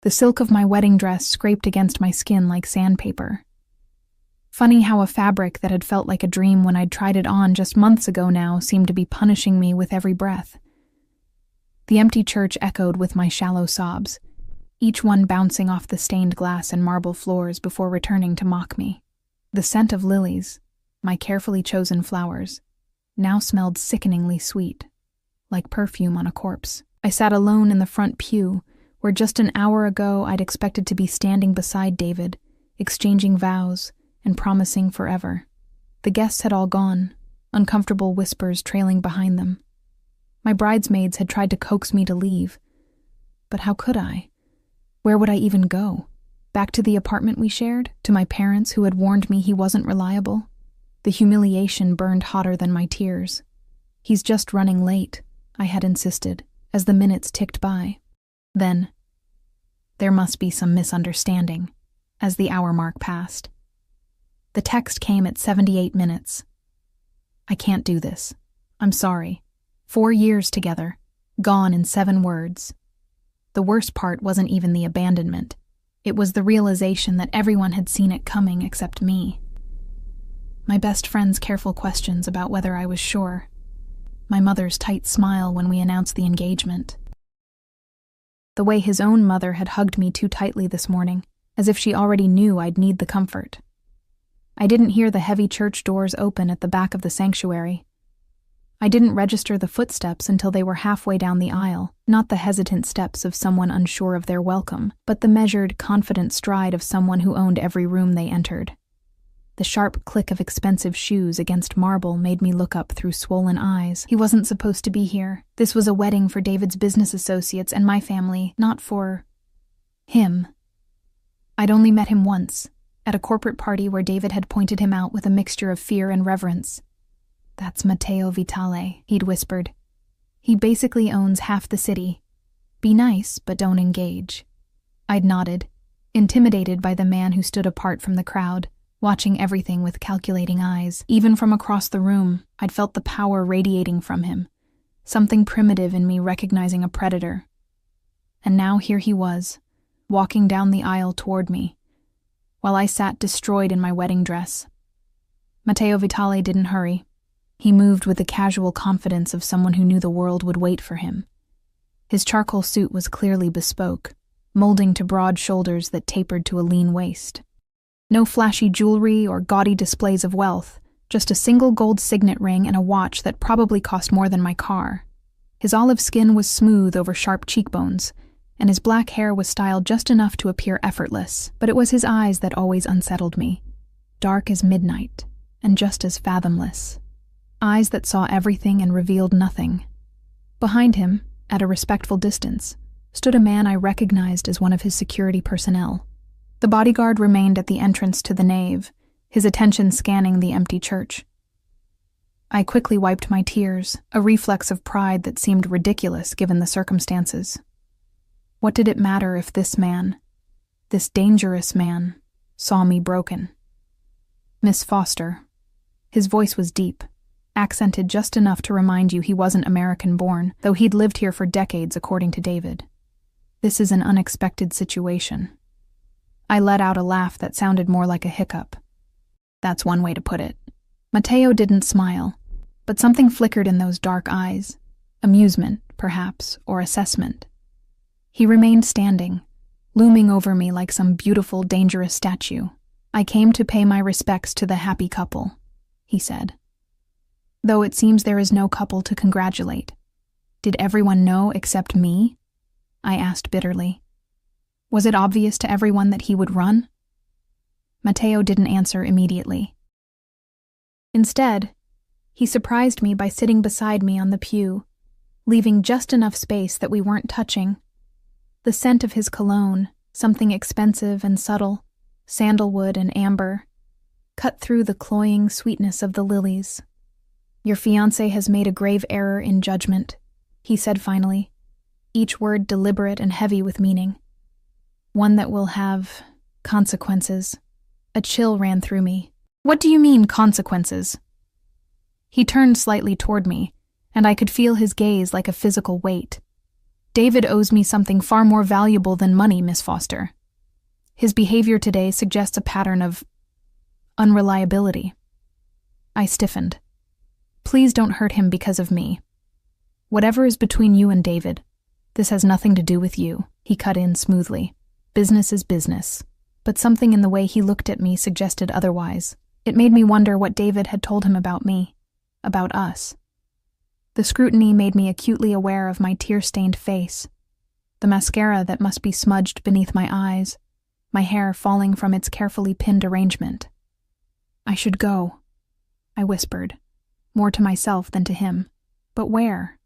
The silk of my wedding dress scraped against my skin like sandpaper. Funny how a fabric that had felt like a dream when I'd tried it on just months ago now seemed to be punishing me with every breath. The empty church echoed with my shallow sobs, each one bouncing off the stained glass and marble floors before returning to mock me. The scent of lilies, my carefully chosen flowers, now smelled sickeningly sweet, like perfume on a corpse. I sat alone in the front pew, where just an hour ago I'd expected to be standing beside David, exchanging vows and promising forever. The guests had all gone, uncomfortable whispers trailing behind them. My bridesmaids had tried to coax me to leave. But how could I? Where would I even go? Back to the apartment we shared? To my parents who had warned me he wasn't reliable? The humiliation burned hotter than my tears. "He's just running late," I had insisted, as the minutes ticked by. Then, there must be some misunderstanding, as the hour mark passed. The text came at 78 minutes. "I can't do this. I'm sorry. 4 years together, gone in 7 words. The worst part wasn't even the abandonment. It was the realization that everyone had seen it coming except me. My best friend's careful questions about whether I was sure. My mother's tight smile when we announced the engagement. The way his own mother had hugged me too tightly this morning, as if she already knew I'd need the comfort. I didn't hear the heavy church doors open at the back of the sanctuary. I didn't register the footsteps until they were halfway down the aisle, not the hesitant steps of someone unsure of their welcome, but the measured, confident stride of someone who owned every room they entered. The sharp click of expensive shoes against marble made me look up through swollen eyes. He wasn't supposed to be here. This was a wedding for David's business associates and my family, not for him. I'd only met him once, at a corporate party where David had pointed him out with a mixture of fear and reverence. "That's Matteo Vitale," he'd whispered. "He basically owns half the city. Be nice, but don't engage." I'd nodded, intimidated by the man who stood apart from the crowd, watching everything with calculating eyes. Even from across the room, I'd felt the power radiating from him, something primitive in me recognizing a predator. And now here he was, walking down the aisle toward me, while I sat destroyed in my wedding dress. Matteo Vitale didn't hurry. He moved with the casual confidence of someone who knew the world would wait for him. His charcoal suit was clearly bespoke, molding to broad shoulders that tapered to a lean waist. No flashy jewelry or gaudy displays of wealth, just a single gold signet ring and a watch that probably cost more than my car. His olive skin was smooth over sharp cheekbones, and his black hair was styled just enough to appear effortless, but it was his eyes that always unsettled me, dark as midnight, and just as fathomless. Eyes that saw everything and revealed nothing. Behind him, at a respectful distance, stood a man I recognized as one of his security personnel. The bodyguard remained at the entrance to the nave, his attention scanning the empty church. I quickly wiped my tears, a reflex of pride that seemed ridiculous given the circumstances. What did it matter if this man, this dangerous man, saw me broken? "Miss Foster." His voice was deep, accented just enough to remind you he wasn't American-born, though he'd lived here for decades according to David. "This is an unexpected situation." I let out a laugh that sounded more like a hiccup. That's one way to put it. Matteo didn't smile, but something flickered in those dark eyes. Amusement, perhaps, or assessment. He remained standing, looming over me like some beautiful, dangerous statue. "I came to pay my respects to the happy couple," he said. "Though it seems there is no couple to congratulate. Did everyone know except me?" I asked bitterly. Was it obvious to everyone that he would run? Matteo didn't answer immediately. Instead, he surprised me by sitting beside me on the pew, leaving just enough space that we weren't touching. The scent of his cologne, something expensive and subtle, sandalwood and amber, cut through the cloying sweetness of the lilies. "Your fiancé has made a grave error in judgment," he said finally, each word deliberate and heavy with meaning. "One that will have consequences." A chill ran through me. "What do you mean, consequences?" He turned slightly toward me, and I could feel his gaze like a physical weight. David owes me something far more valuable than money, Miss Foster. His behavior today suggests a pattern of unreliability. I stiffened. Please don't hurt him because of me. Whatever is between you and David, this has nothing to do with you, he cut in smoothly. Business is business. But something in the way he looked at me suggested otherwise. It made me wonder what David had told him about me, about us. The scrutiny made me acutely aware of my tear-stained face, the mascara that must be smudged beneath my eyes, my hair falling from its carefully pinned arrangement. I should go, I whispered, more to myself than to him. But where?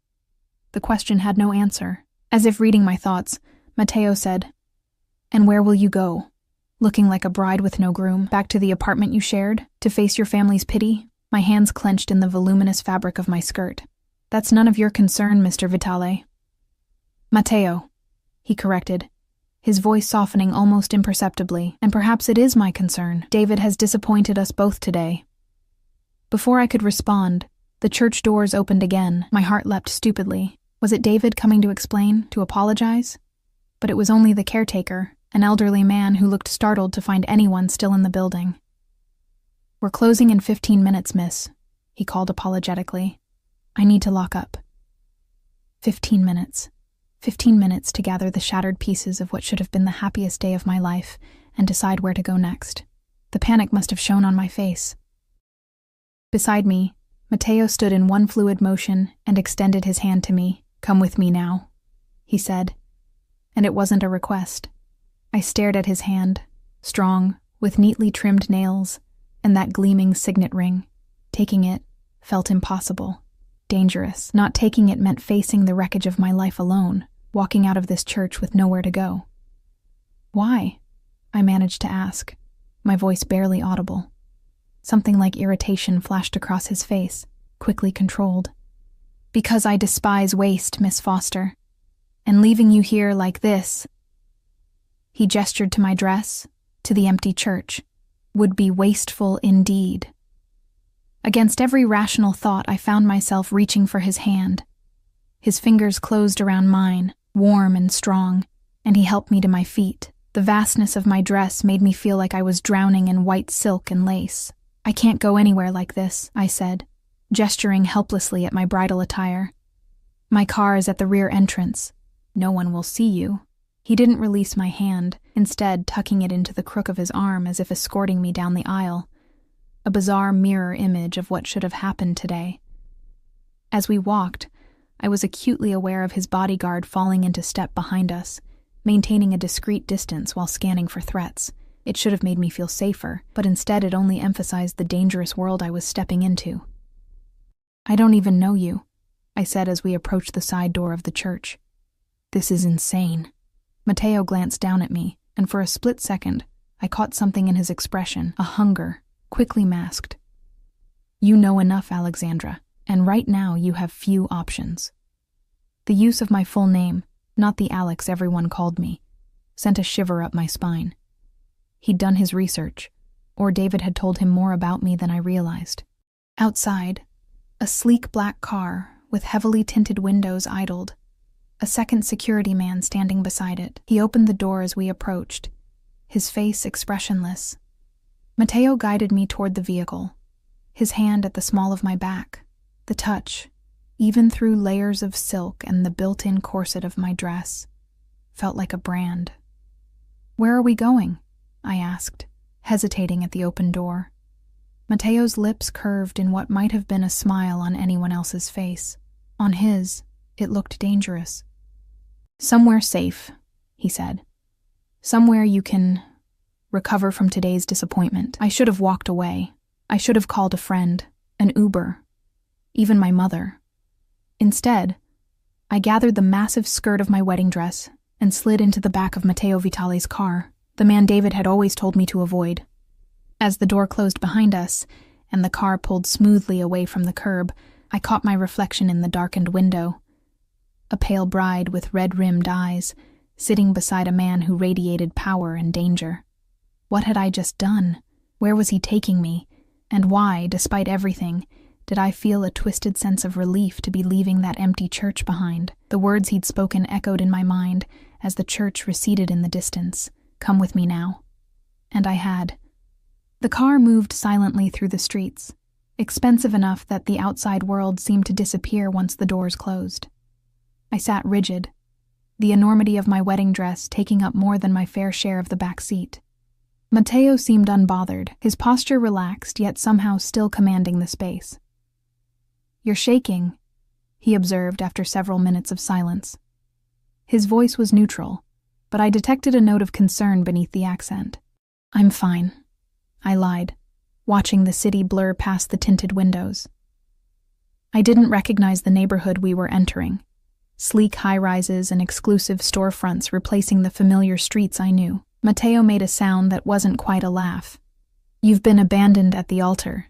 The question had no answer. As if reading my thoughts, Matteo said, "And where will you go? Looking like a bride with no groom, back to the apartment you shared, to face your family's pity?" My hands clenched in the voluminous fabric of my skirt. "That's none of your concern, Mr. Vitale." "Matteo," he corrected, his voice softening almost imperceptibly, "and perhaps it is my concern. David has disappointed us both today." Before I could respond, the church doors opened again. My heart leapt stupidly. Was it David coming to explain, to apologize? But it was only the caretaker, an elderly man who looked startled to find anyone still in the building. "We're closing in 15 minutes, miss," he called apologetically. "I need to lock up." 15 minutes. 15 minutes to gather the shattered pieces of what should have been the happiest day of my life and decide where to go next. The panic must have shown on my face. Beside me, Matteo stood in one fluid motion and extended his hand to me. "Come with me now," he said. And it wasn't a request. I stared at his hand, strong, with neatly trimmed nails, and that gleaming signet ring. Taking it felt impossible, dangerous. Not taking it meant facing the wreckage of my life alone, walking out of this church with nowhere to go. "Why?" I managed to ask, my voice barely audible. Something like irritation flashed across his face, quickly controlled. "Because I despise waste, Miss Foster. And leaving you here like this," he gestured to my dress, to the empty church, "would be wasteful indeed." Against every rational thought, I found myself reaching for his hand. His fingers closed around mine, warm and strong, and he helped me to my feet. The vastness of my dress made me feel like I was drowning in white silk and lace. "I can't go anywhere like this," I said, gesturing helplessly at my bridal attire. "My car is at the rear entrance. No one will see you." He didn't release my hand, instead tucking it into the crook of his arm as if escorting me down the aisle. A bizarre mirror image of what should have happened today. As we walked, I was acutely aware of his bodyguard falling into step behind us, maintaining a discreet distance while scanning for threats. It should have made me feel safer, but instead it only emphasized the dangerous world I was stepping into. "I don't even know you," I said as we approached the side door of the church. "This is insane." Matteo glanced down at me, and for a split second, I caught something in his expression, a hunger, quickly masked. "You know enough, Alexandra, and right now you have few options." The use of my full name, not the Alex everyone called me, sent a shiver up my spine. He'd done his research, or David had told him more about me than I realized. Outside, a sleek black car with heavily tinted windows idled, a second security man standing beside it. He opened the door as we approached, his face expressionless. Matteo guided me toward the vehicle, his hand at the small of my back. The touch, even through layers of silk and the built-in corset of my dress, felt like a brand. "Where are we going?" I asked, hesitating at the open door. Matteo's lips curved in what might have been a smile on anyone else's face. On his, it looked dangerous. "Somewhere safe," he said. "Somewhere you can recover from today's disappointment." I should have walked away. I should have called a friend, an Uber, even my mother. Instead, I gathered the massive skirt of my wedding dress and slid into the back of Matteo Vitale's car, the man David had always told me to avoid. As the door closed behind us and the car pulled smoothly away from the curb, I caught my reflection in the darkened window. A pale bride with red-rimmed eyes, sitting beside a man who radiated power and danger. What had I just done? Where was he taking me? And why, despite everything, did I feel a twisted sense of relief to be leaving that empty church behind. The words he'd spoken echoed in my mind as the church receded in the distance. Come with me now. And I had. The car moved silently through the streets, expensive enough that the outside world seemed to disappear once the doors closed. I sat rigid, the enormity of my wedding dress taking up more than my fair share of the back seat. Matteo seemed unbothered, his posture relaxed yet somehow still commanding the space. "You're shaking," he observed after several minutes of silence. His voice was neutral, but I detected a note of concern beneath the accent. "I'm fine," I lied, watching the city blur past the tinted windows. I didn't recognize the neighborhood we were entering, sleek high-rises and exclusive storefronts replacing the familiar streets I knew. Matteo made a sound that wasn't quite a laugh. "You've been abandoned at the altar.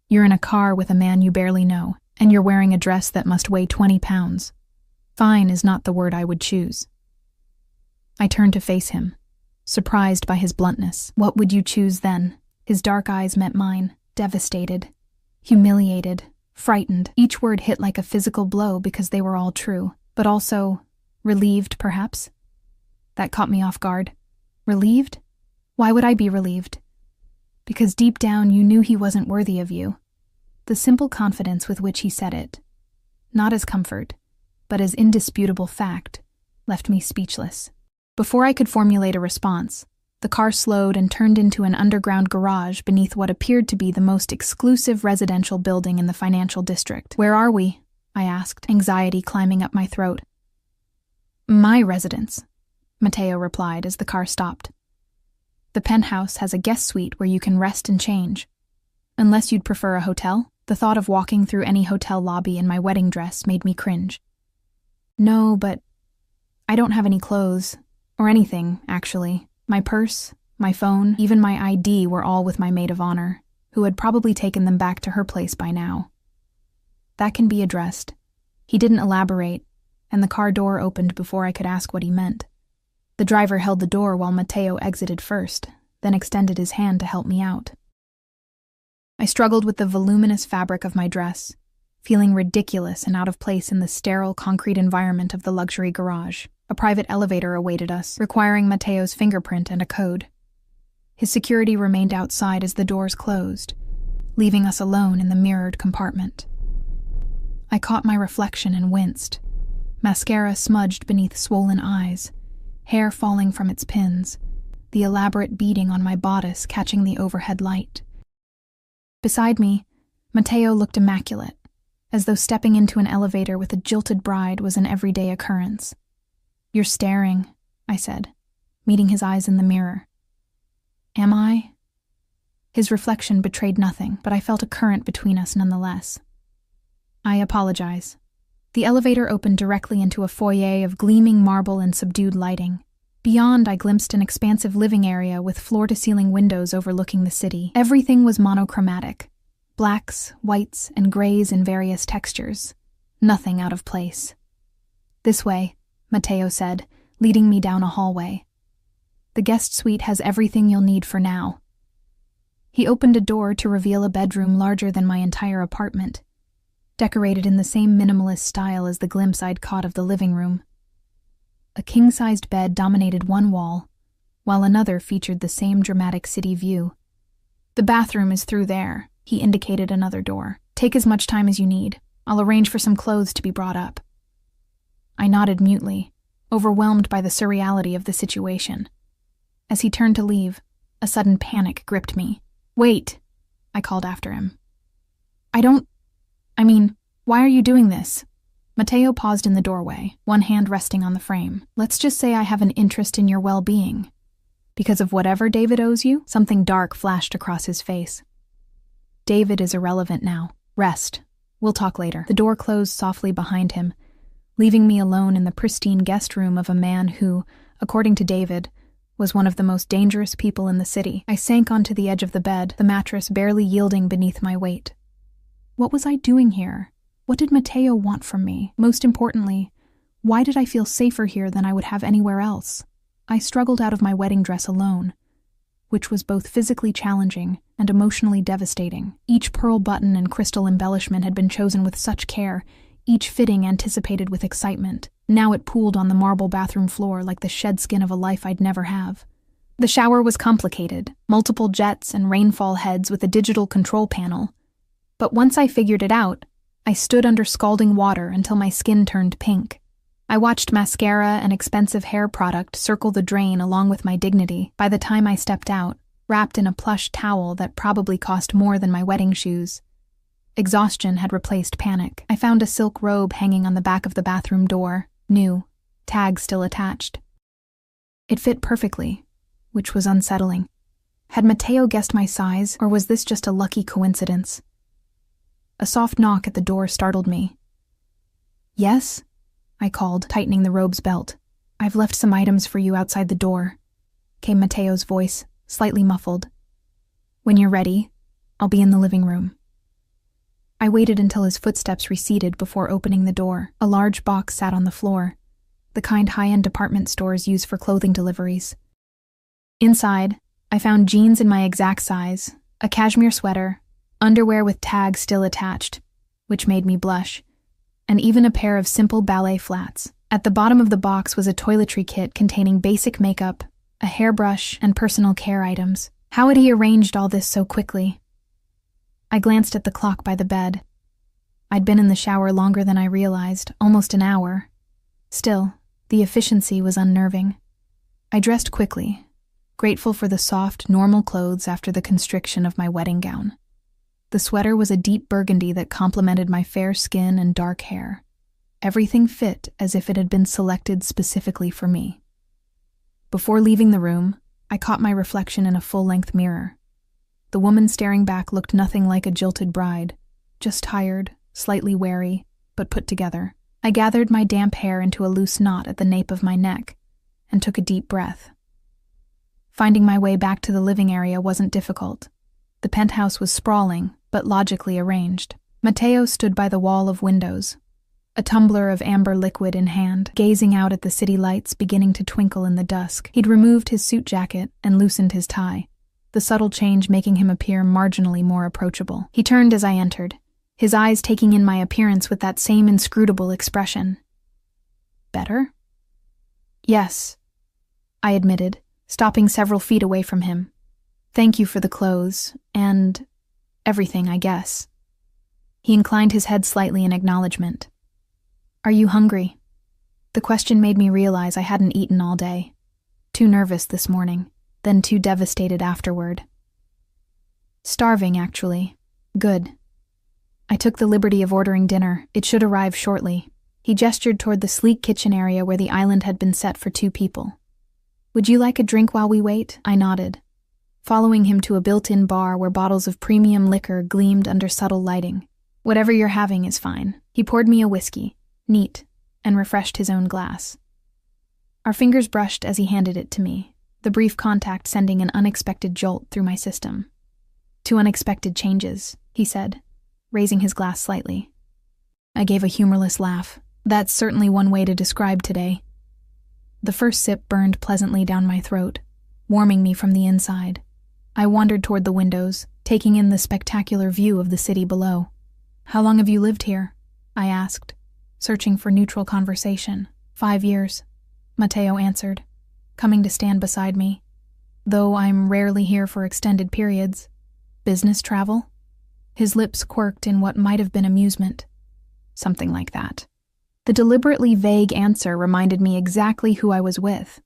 You're in a car with a man you barely know, and you're wearing a dress that must weigh 20 pounds. Fine is not the word I would choose." I turned to face him, surprised by his bluntness. "What would you choose then?" His dark eyes met mine, devastated, humiliated, frightened. Each word hit like a physical blow because they were all true, but also relieved, perhaps. That caught me off guard. Relieved? Why would I be relieved? Because deep down you knew he wasn't worthy of you. The simple confidence with which he said it, not as comfort, but as indisputable fact, left me speechless. Before I could formulate a response, the car slowed and turned into an underground garage beneath what appeared to be the most exclusive residential building in the financial district. "Where are we?" I asked, anxiety climbing up my throat. "My residence," Matteo replied as the car stopped. "The penthouse has a guest suite where you can rest and change. Unless you'd prefer a hotel?" The thought of walking through any hotel lobby in my wedding dress made me cringe. "No, but I don't have any clothes. Or anything, actually. My purse, my phone, even my ID were all with my maid of honor, who had probably taken them back to her place by now." "That can be addressed." He didn't elaborate, and the car door opened before I could ask what he meant. The driver held the door while Matteo exited first, then extended his hand to help me out. I struggled with the voluminous fabric of my dress, feeling ridiculous and out of place in the sterile concrete environment of the luxury garage. A private elevator awaited us, requiring Matteo's fingerprint and a code. His security remained outside as the doors closed, leaving us alone in the mirrored compartment. I caught my reflection and winced, mascara smudged beneath swollen eyes, hair falling from its pins, the elaborate beading on my bodice catching the overhead light. Beside me, Matteo looked immaculate, as though stepping into an elevator with a jilted bride was an everyday occurrence. "You're staring," I said, meeting his eyes in the mirror. "Am I?" His reflection betrayed nothing, but I felt a current between us nonetheless. "I apologize." The elevator opened directly into a foyer of gleaming marble and subdued lighting. Beyond, I glimpsed an expansive living area with floor-to-ceiling windows overlooking the city. Everything was monochromatic, blacks, whites, and grays in various textures. Nothing out of place. "This way," Matteo said, leading me down a hallway. "The guest suite has everything you'll need for now." He opened a door to reveal a bedroom larger than my entire apartment, decorated in the same minimalist style as the glimpse I'd caught of the living room. A king-sized bed dominated one wall, while another featured the same dramatic city view. "The bathroom is through there," he indicated another door. "Take as much time as you need. I'll arrange for some clothes to be brought up." I nodded mutely, overwhelmed by the surreality of the situation. As he turned to leave, a sudden panic gripped me. "Wait," I called after him. Why are you doing this?" Matteo paused in the doorway, one hand resting on the frame. "Let's just say I have an interest in your well-being. Because of whatever David owes you?" Something dark flashed across his face. "David is irrelevant now. Rest. We'll talk later." The door closed softly behind him, leaving me alone in the pristine guest room of a man who, according to David, was one of the most dangerous people in the city. I sank onto the edge of the bed, the mattress barely yielding beneath my weight. What was I doing here? What did Matteo want from me? Most importantly, why did I feel safer here than I would have anywhere else? I struggled out of my wedding dress alone, which was both physically challenging and emotionally devastating. Each pearl button and crystal embellishment had been chosen with such care, each fitting anticipated with excitement. Now it pooled on the marble bathroom floor like the shed skin of a life I'd never have. The shower was complicated, multiple jets and rainfall heads with a digital control panel. But once I figured it out, I stood under scalding water until my skin turned pink. I watched mascara and expensive hair product circle the drain along with my dignity. By the time I stepped out, wrapped in a plush towel that probably cost more than my wedding shoes, exhaustion had replaced panic. I found a silk robe hanging on the back of the bathroom door, new, tag still attached. It fit perfectly, which was unsettling. Had Mateo guessed my size, or was this just a lucky coincidence? A soft knock at the door startled me. "Yes?" I called, tightening the robe's belt. "I've left some items for you outside the door," came Mateo's voice, slightly muffled. "When you're ready, I'll be in the living room." I waited until his footsteps receded before opening the door. A large box sat on the floor, the kind high-end department stores use for clothing deliveries. Inside, I found jeans in my exact size, a cashmere sweater, underwear with tags still attached, which made me blush, and even a pair of simple ballet flats. At the bottom of the box was a toiletry kit containing basic makeup, a hairbrush, and personal care items. How had he arranged all this so quickly? I glanced at the clock by the bed. I'd been in the shower longer than I realized, almost an hour. Still, the efficiency was unnerving. I dressed quickly, grateful for the soft, normal clothes after the constriction of my wedding gown. The sweater was a deep burgundy that complemented my fair skin and dark hair. Everything fit as if it had been selected specifically for me. Before leaving the room, I caught my reflection in a full-length mirror. The woman staring back looked nothing like a jilted bride, just tired, slightly wary, but put together. I gathered my damp hair into a loose knot at the nape of my neck and took a deep breath. Finding my way back to the living area wasn't difficult. The penthouse was sprawling, but logically arranged. Mateo stood by the wall of windows, a tumbler of amber liquid in hand, gazing out at the city lights beginning to twinkle in the dusk. He'd removed his suit jacket and loosened his tie, the subtle change making him appear marginally more approachable. He turned as I entered, his eyes taking in my appearance with that same inscrutable expression. "Better?" "Yes," I admitted, stopping several feet away from him. "Thank you for the clothes, and everything, I guess." He inclined his head slightly in acknowledgement. "Are you hungry?" The question made me realize I hadn't eaten all day. Too nervous this morning, then too devastated afterward. "Starving, actually." "Good." I took the liberty of ordering dinner. It should arrive shortly. He gestured toward the sleek kitchen area where the island had been set for 2 people. "Would you like a drink while we wait?" I nodded, following him to a built-in bar where bottles of premium liquor gleamed under subtle lighting. "Whatever you're having is fine." He poured me a whiskey, neat, and refreshed his own glass. Our fingers brushed as he handed it to me, the brief contact sending an unexpected jolt through my system. "Two unexpected changes," he said, raising his glass slightly. I gave a humorless laugh. That's certainly one way to describe today. The first sip burned pleasantly down my throat, warming me from the inside. I wandered toward the windows, taking in the spectacular view of the city below. "How long have you lived here?" I asked, searching for neutral conversation. 5 years, Mateo answered, coming to stand beside me. "Though I'm rarely here for extended periods." "Business travel?" His lips quirked in what might have been amusement. "Something like that." The deliberately vague answer reminded me exactly who I was with.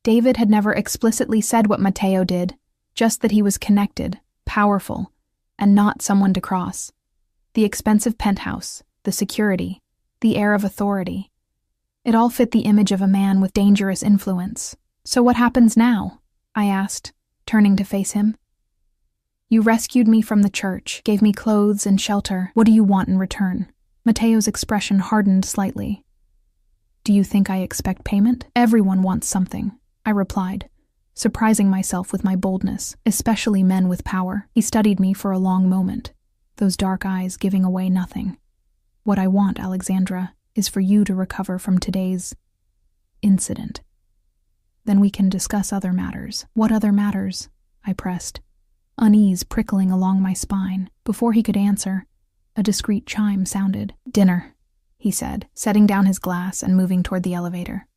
David had never explicitly said what Mateo did, just that he was connected, powerful, and not someone to cross. The expensive penthouse, the security, the air of authority. It all fit the image of a man with dangerous influence. "So what happens now?" I asked, turning to face him. "You rescued me from the church, gave me clothes and shelter. What do you want in return?" Mateo's expression hardened slightly. "Do you think I expect payment?" "Everyone wants something," I replied, surprising myself with my boldness, especially men with power. He studied me for a long moment, those dark eyes giving away nothing. "What I want, Alexandra, is for you to recover from today's incident." Then we can discuss other matters. What other matters? I pressed, unease prickling along my spine. Before he could answer, a discreet chime sounded. Dinner, he said, setting down his glass and moving toward the elevator.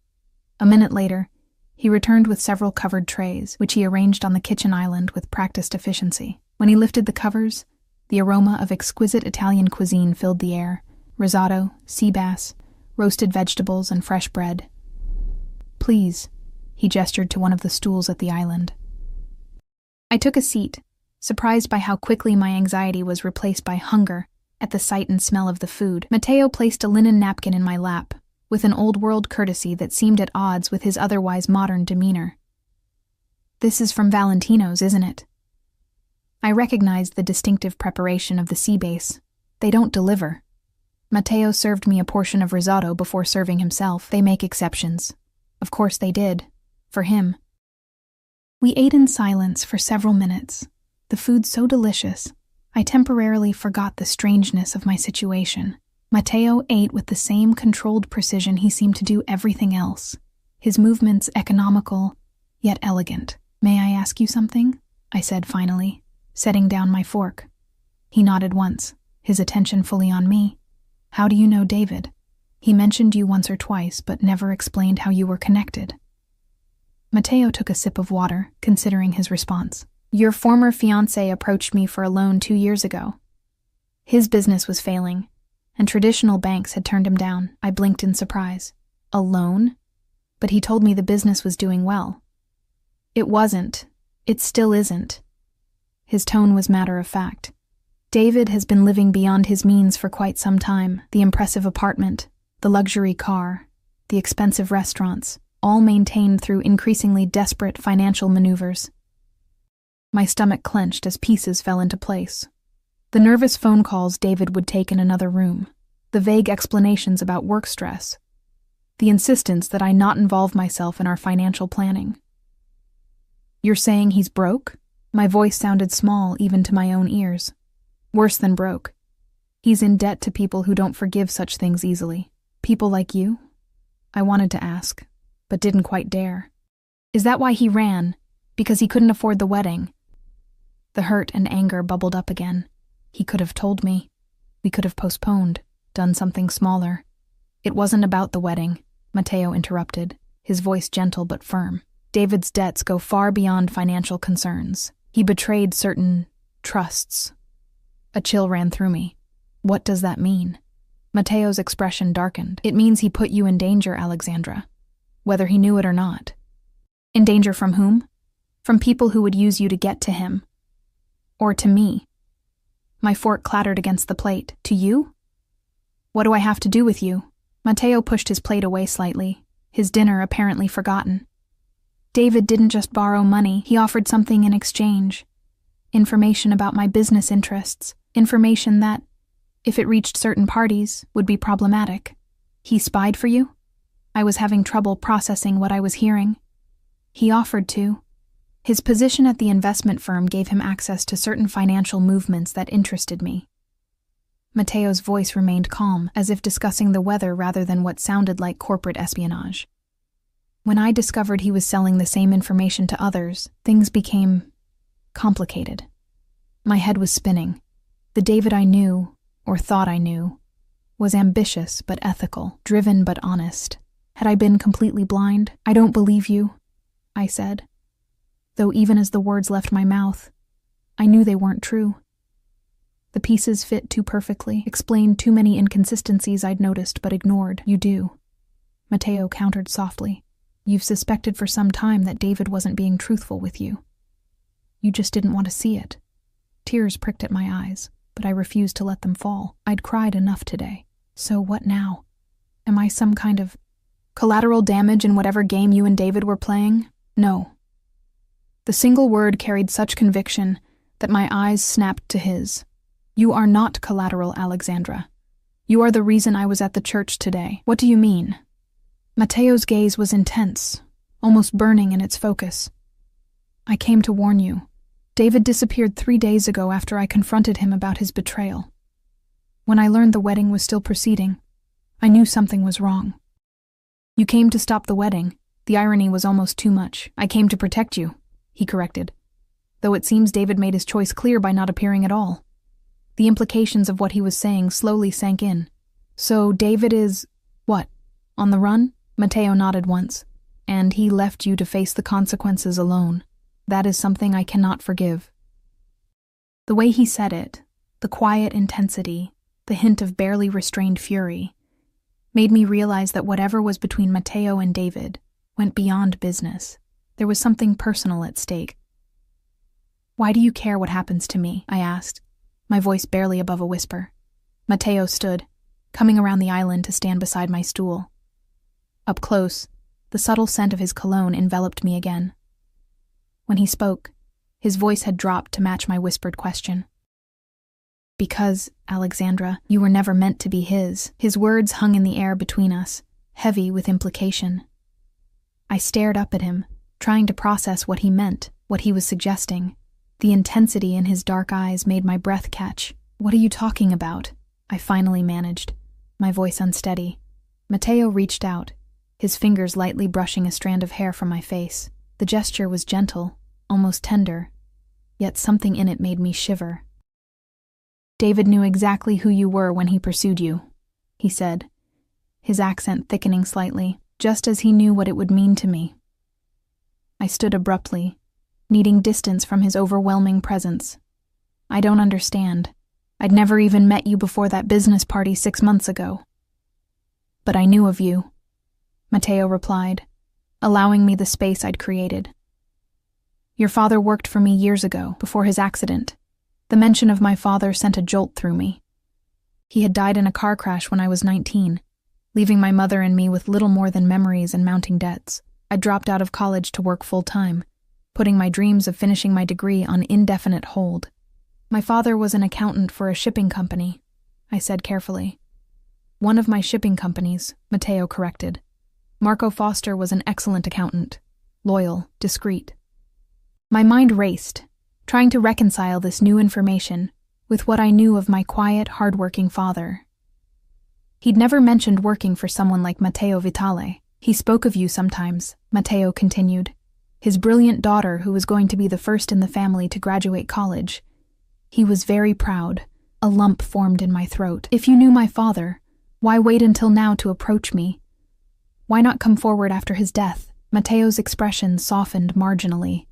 A minute later, he returned with several covered trays, which he arranged on the kitchen island with practiced efficiency. When he lifted the covers, the aroma of exquisite Italian cuisine filled the air. Risotto, sea bass, roasted vegetables, and fresh bread. Please, he gestured to one of the stools at the island. I took a seat, surprised by how quickly my anxiety was replaced by hunger at the sight and smell of the food. Matteo placed a linen napkin in my lap, with an old-world courtesy that seemed at odds with his otherwise modern demeanor. This is from Valentino's, isn't it? I recognized the distinctive preparation of the sea base. They don't deliver. Matteo served me a portion of risotto before serving himself. They make exceptions. Of course they did. For him. We ate in silence for several minutes, the food so delicious, I temporarily forgot the strangeness of my situation. Matteo ate with the same controlled precision he seemed to do everything else, his movements economical, yet elegant. May I ask you something? I said finally, setting down my fork. He nodded once, his attention fully on me. How do you know David? He mentioned you once or twice, but never explained how you were connected. Matteo took a sip of water, considering his response. Your former fiancé approached me for a loan 2 years ago. His business was failing, and traditional banks had turned him down. I blinked in surprise. A loan? But he told me the business was doing well. It wasn't. It still isn't. His tone was matter of fact. David has been living beyond his means for quite some time. The impressive apartment, the luxury car, the expensive restaurants, all maintained through increasingly desperate financial maneuvers. My stomach clenched as pieces fell into place. The nervous phone calls David would take in another room, the vague explanations about work stress, the insistence that I not involve myself in our financial planning. You're saying he's broke? My voice sounded small even to my own ears. Worse than broke. He's in debt to people who don't forgive such things easily. People like you? I wanted to ask, but didn't quite dare. Is that why he ran? Because he couldn't afford the wedding? The hurt and anger bubbled up again. He could have told me. We could have postponed, done something smaller. It wasn't about the wedding, Matteo interrupted, his voice gentle but firm. David's debts go far beyond financial concerns. He betrayed certain trusts. A chill ran through me. What does that mean? Matteo's expression darkened. It means he put you in danger, Alexandra, whether he knew it or not. In danger from whom? From people who would use you to get to him. Or to me. My fork clattered against the plate. To you? What do I have to do with you? Matteo pushed his plate away slightly, his dinner apparently forgotten. David didn't just borrow money, he offered something in exchange. Information about my business interests, information that, if it reached certain parties, would be problematic. He spied for you? I was having trouble processing what I was hearing. He offered to. His position at the investment firm gave him access to certain financial movements that interested me. Matteo's voice remained calm, as if discussing the weather rather than what sounded like corporate espionage. When I discovered he was selling the same information to others, things became complicated. My head was spinning. The David I knew, or thought I knew, was ambitious but ethical, driven but honest. Had I been completely blind? I don't believe you, I said. Though even as the words left my mouth, I knew they weren't true. The pieces fit too perfectly, explained too many inconsistencies I'd noticed but ignored. You do, Matteo countered softly. You've suspected for some time that David wasn't being truthful with you. You just didn't want to see it. Tears pricked at my eyes, but I refused to let them fall. I'd cried enough today. So what now? Am I some kind of collateral damage in whatever game you and David were playing? No. The single word carried such conviction that my eyes snapped to his. You are not collateral, Alexandra. You are the reason I was at the church today. What do you mean? Matteo's gaze was intense, almost burning in its focus. I came to warn you. David disappeared 3 days ago after I confronted him about his betrayal. When I learned the wedding was still proceeding, I knew something was wrong. You came to stop the wedding, The irony was almost too much. I came to protect you, he corrected, though it seems David made his choice clear by not appearing at all. The implications of what he was saying slowly sank in. So David is, what, on the run? Matteo nodded once. And he left you to face the consequences alone. That is something I cannot forgive. The way he said it, the quiet intensity, the hint of barely restrained fury, made me realize that whatever was between Matteo and David went beyond business. There was something personal at stake. Why do you care what happens to me? I asked, my voice barely above a whisper. Matteo stood, coming around the island to stand beside my stool. Up close, the subtle scent of his cologne enveloped me again. When he spoke, his voice had dropped to match my whispered question. Because, Alexandra, you were never meant to be his. His words hung in the air between us, heavy with implication. I stared up at him, trying to process what he meant, what he was suggesting. The intensity in his dark eyes made my breath catch. What are you talking about? I finally managed, my voice unsteady. Matteo reached out, his fingers lightly brushing a strand of hair from my face. The gesture was gentle, almost tender, yet something in it made me shiver. David knew exactly who you were when he pursued you, he said, his accent thickening slightly, just as he knew what it would mean to me. I stood abruptly, needing distance from his overwhelming presence. I don't understand. I'd never even met you before that business party 6 months ago. But I knew of you, Matteo replied, allowing me the space I'd created. Your father worked for me years ago, before his accident. The mention of my father sent a jolt through me. He had died in a car crash when I was 19, leaving my mother and me with little more than memories and mounting debts. I dropped out of college to work full-time, putting my dreams of finishing my degree on indefinite hold. My father was an accountant for a shipping company, I said carefully. One of my shipping companies, Matteo corrected. Marco Foster was an excellent accountant, loyal, discreet. My mind raced, trying to reconcile this new information with what I knew of my quiet, hard-working father. He'd never mentioned working for someone like Matteo Vitale. He spoke of you sometimes, Matteo continued. His brilliant daughter who was going to be the first in the family to graduate college. He was very proud. A lump formed in my throat. If you knew my father, why wait until now to approach me? Why not come forward after his death? Matteo's expression softened marginally.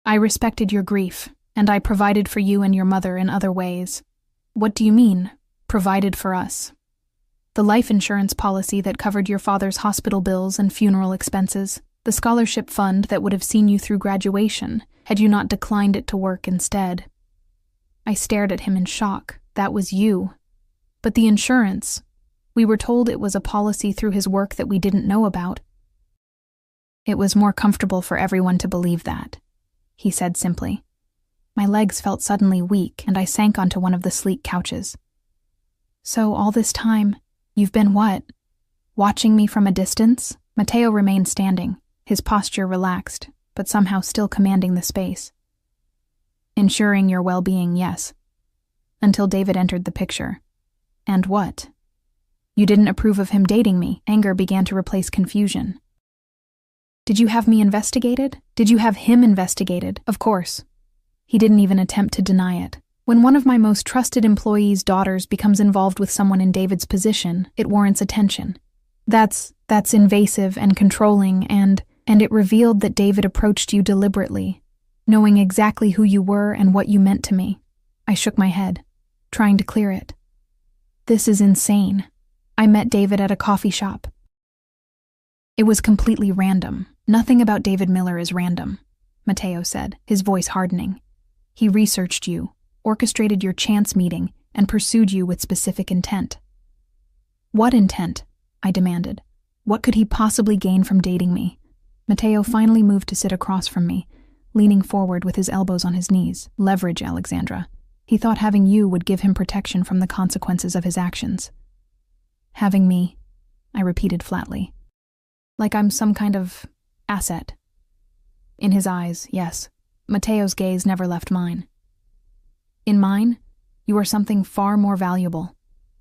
I respected your grief, and I provided for you and your mother in other ways. What do you mean, provided for us? The life insurance policy that covered your father's hospital bills and funeral expenses, the scholarship fund that would have seen you through graduation, had you not declined it to work instead. I stared at him in shock. That was you. But the insurance, we were told it was a policy through his work that we didn't know about. It was more comfortable for everyone to believe that, he said simply. My legs felt suddenly weak, and I sank onto one of the sleek couches. So all this time, you've been what? Watching me from a distance? Matteo remained standing, his posture relaxed, but somehow still commanding the space. Ensuring your well-being, yes. Until David entered the picture. And what? You didn't approve of him dating me. Anger began to replace confusion. Did you have me investigated? Did you have him investigated? Of course. He didn't even attempt to deny it. When one of my most trusted employees' daughters becomes involved with someone in David's position, it warrants attention. That's invasive and controlling, and it revealed that David approached you deliberately, knowing exactly who you were and what you meant to me. I shook my head, trying to clear it. This is insane. I met David at a coffee shop. It was completely random. Nothing about David Miller is random, Matteo said, his voice hardening. He researched you, orchestrated your chance meeting, and pursued you with specific intent. What intent? I demanded. What could he possibly gain from dating me? Matteo finally moved to sit across from me, leaning forward with his elbows on his knees. Leverage, Alexandra. He thought having you would give him protection from the consequences of his actions. Having me, I repeated flatly. Like I'm some kind of asset. In his eyes, yes. Matteo's gaze never left mine. In mine, you are something far more valuable.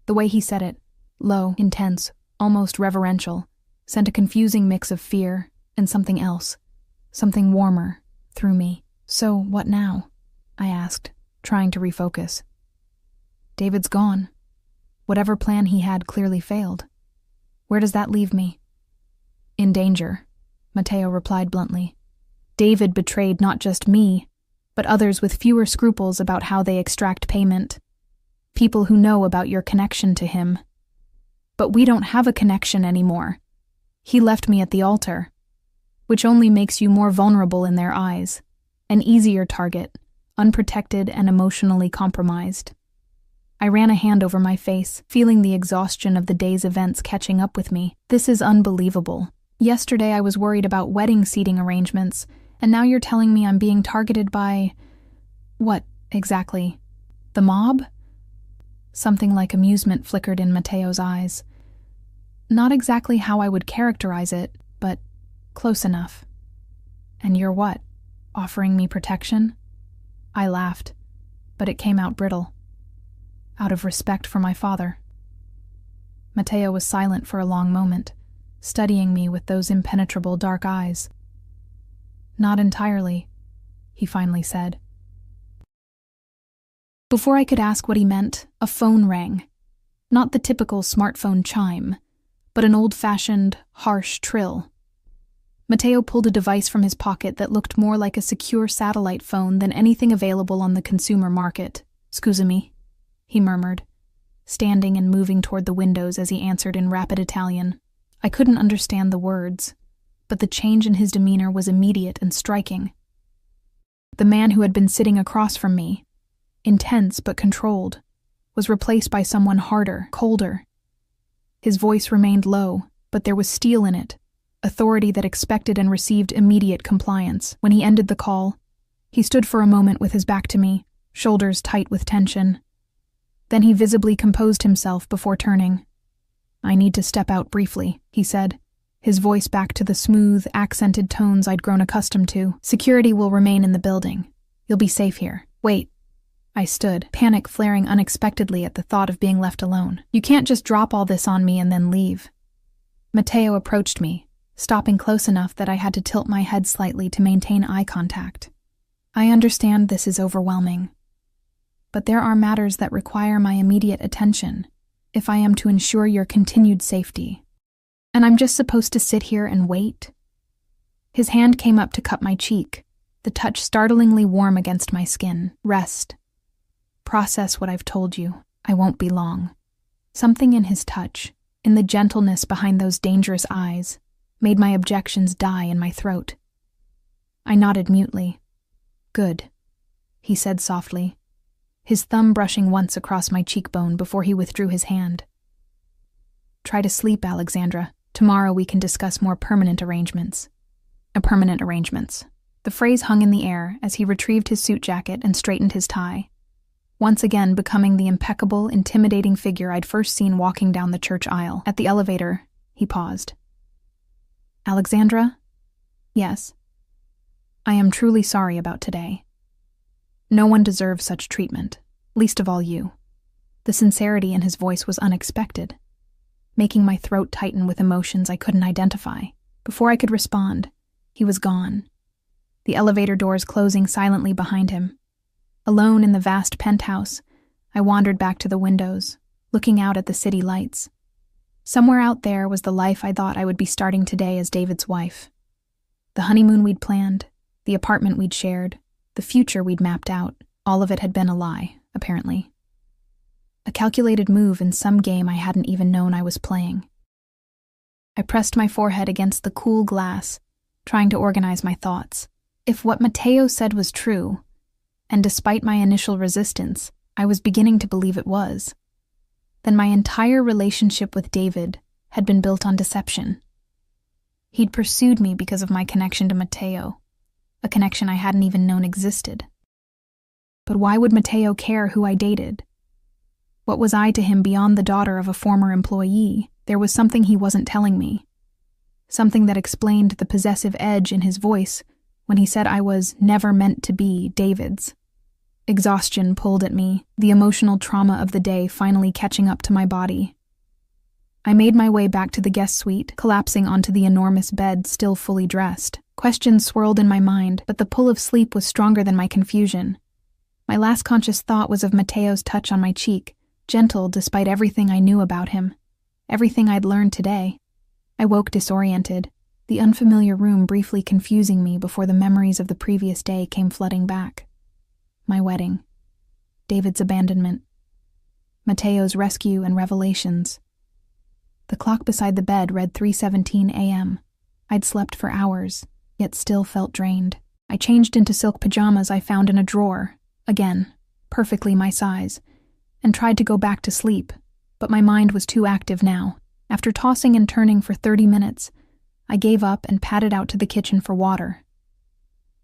The way he said it, low, intense, almost reverential, sent a confusing mix of fear and something else, something warmer, through me. "So, what now?" I asked, trying to refocus. "David's gone. Whatever plan he had clearly failed. Where does that leave me?" "In danger," Matteo replied bluntly. "David betrayed not just me, but others with fewer scruples about how they extract payment. People who know about your connection to him. But we don't have a connection anymore. He left me at the altar, which only makes you more vulnerable in their eyes, an easier target, unprotected and emotionally compromised." I ran a hand over my face, feeling the exhaustion of the day's events catching up with me. "This is unbelievable. Yesterday I was worried about wedding seating arrangements, and now you're telling me I'm being targeted by... what, exactly? The mob?" Something like amusement flickered in Matteo's eyes. "Not exactly how I would characterize it, but close enough." "And you're what? Offering me protection?" I laughed, but it came out brittle. "Out of respect for my father." Matteo was silent for a long moment, studying me with those impenetrable dark eyes. "Not entirely," he finally said. Before I could ask what he meant, a phone rang. Not the typical smartphone chime, but an old-fashioned, harsh trill. Matteo pulled a device from his pocket that looked more like a secure satellite phone than anything available on the consumer market. "Scusami," he murmured, standing and moving toward the windows as he answered in rapid Italian. I couldn't understand the words, but the change in his demeanor was immediate and striking. The man who had been sitting across from me, intense but controlled, was replaced by someone harder, colder. His voice remained low, but there was steel in it, authority that expected and received immediate compliance. When he ended the call, he stood for a moment with his back to me, shoulders tight with tension. Then he visibly composed himself before turning. "I need to step out briefly," he said, his voice back to the smooth, accented tones I'd grown accustomed to. "Security will remain in the building. You'll be safe here." "Wait." I stood, panic flaring unexpectedly at the thought of being left alone. "You can't just drop all this on me and then leave." Matteo approached me, stopping close enough that I had to tilt my head slightly to maintain eye contact. "I understand this is overwhelming, but there are matters that require my immediate attention if I am to ensure your continued safety. And I'm just supposed to sit here and wait?" His hand came up to cup my cheek, the touch startlingly warm against my skin. "Rest. Process what I've told you. I won't be long." Something in his touch, in the gentleness behind those dangerous eyes, made my objections die in my throat. I nodded mutely. "Good," he said softly, his thumb brushing once across my cheekbone before he withdrew his hand. "Try to sleep, Alexandra. Tomorrow we can discuss more permanent arrangements." Permanent arrangements. The phrase hung in the air as he retrieved his suit jacket and straightened his tie, once again becoming the impeccable, intimidating figure I'd first seen walking down the church aisle. At the elevator, he paused. "Alexandra?" "Yes." "I am truly sorry about today. No one deserves such treatment, least of all you." The sincerity in his voice was unexpected, making my throat tighten with emotions I couldn't identify. Before I could respond, he was gone, the elevator doors closing silently behind him. Alone in the vast penthouse, I wandered back to the windows, looking out at the city lights. Somewhere out there was the life I thought I would be starting today as David's wife. The honeymoon we'd planned, the apartment we'd shared, the future we'd mapped out, all of it had been a lie, apparently. A calculated move in some game I hadn't even known I was playing. I pressed my forehead against the cool glass, trying to organize my thoughts. If what Matteo said was true, and despite my initial resistance, I was beginning to believe it was, then my entire relationship with David had been built on deception. He'd pursued me because of my connection to Matteo, a connection I hadn't even known existed. But why would Matteo care who I dated? What was I to him beyond the daughter of a former employee? There was something he wasn't telling me. Something that explained the possessive edge in his voice when he said I was never meant to be David's. Exhaustion pulled at me, the emotional trauma of the day finally catching up to my body. I made my way back to the guest suite, collapsing onto the enormous bed, still fully dressed. Questions swirled in my mind, but the pull of sleep was stronger than my confusion. My last conscious thought was of Mateo's touch on my cheek, gentle despite everything I knew about him, everything I'd learned today. I woke disoriented, the unfamiliar room briefly confusing me before the memories of the previous day came flooding back. My wedding. David's abandonment. Mateo's rescue and revelations. The clock beside the bed read 3:17 a.m. I'd slept for hours, yet still felt drained. I changed into silk pajamas I found in a drawer, again, perfectly my size, and tried to go back to sleep, but my mind was too active now. After tossing and turning for 30 minutes, I gave up and padded out to the kitchen for water.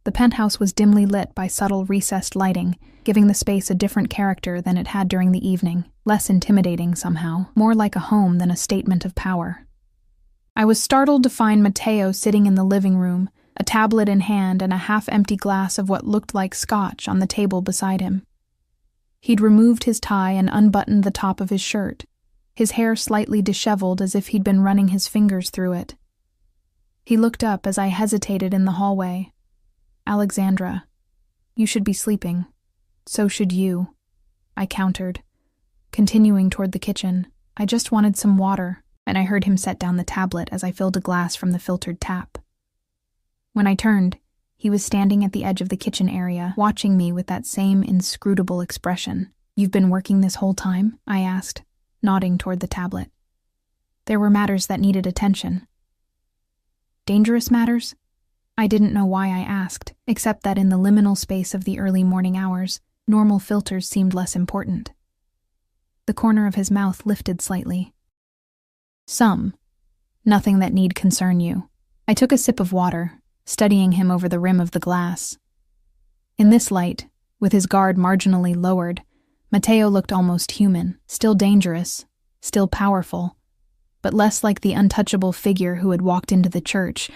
The penthouse was dimly lit by subtle recessed lighting, giving the space a different character than it had during the evening, less intimidating somehow, more like a home than a statement of power. I was startled to find Mateo sitting in the living room, a tablet in hand and a half-empty glass of what looked like scotch on the table beside him. He'd removed his tie and unbuttoned the top of his shirt, his hair slightly disheveled as if he'd been running his fingers through it. He looked up as I hesitated in the hallway. "Alexandra, you should be sleeping. So should you," I countered, continuing toward the kitchen. "I just wanted some water," and I heard him set down the tablet as I filled a glass from the filtered tap. When I turned, he was standing at the edge of the kitchen area, watching me with that same inscrutable expression. "You've been working this whole time?" I asked, nodding toward the tablet. There were matters that needed attention. Dangerous matters? I didn't know why I asked, except that in the liminal space of the early morning hours, normal filters seemed less important. The corner of his mouth lifted slightly. "Some. Nothing that need concern you." I took a sip of water, studying him over the rim of the glass. In this light, with his guard marginally lowered, Mateo looked almost human, still dangerous, still powerful, but less like the untouchable figure who had walked into the church,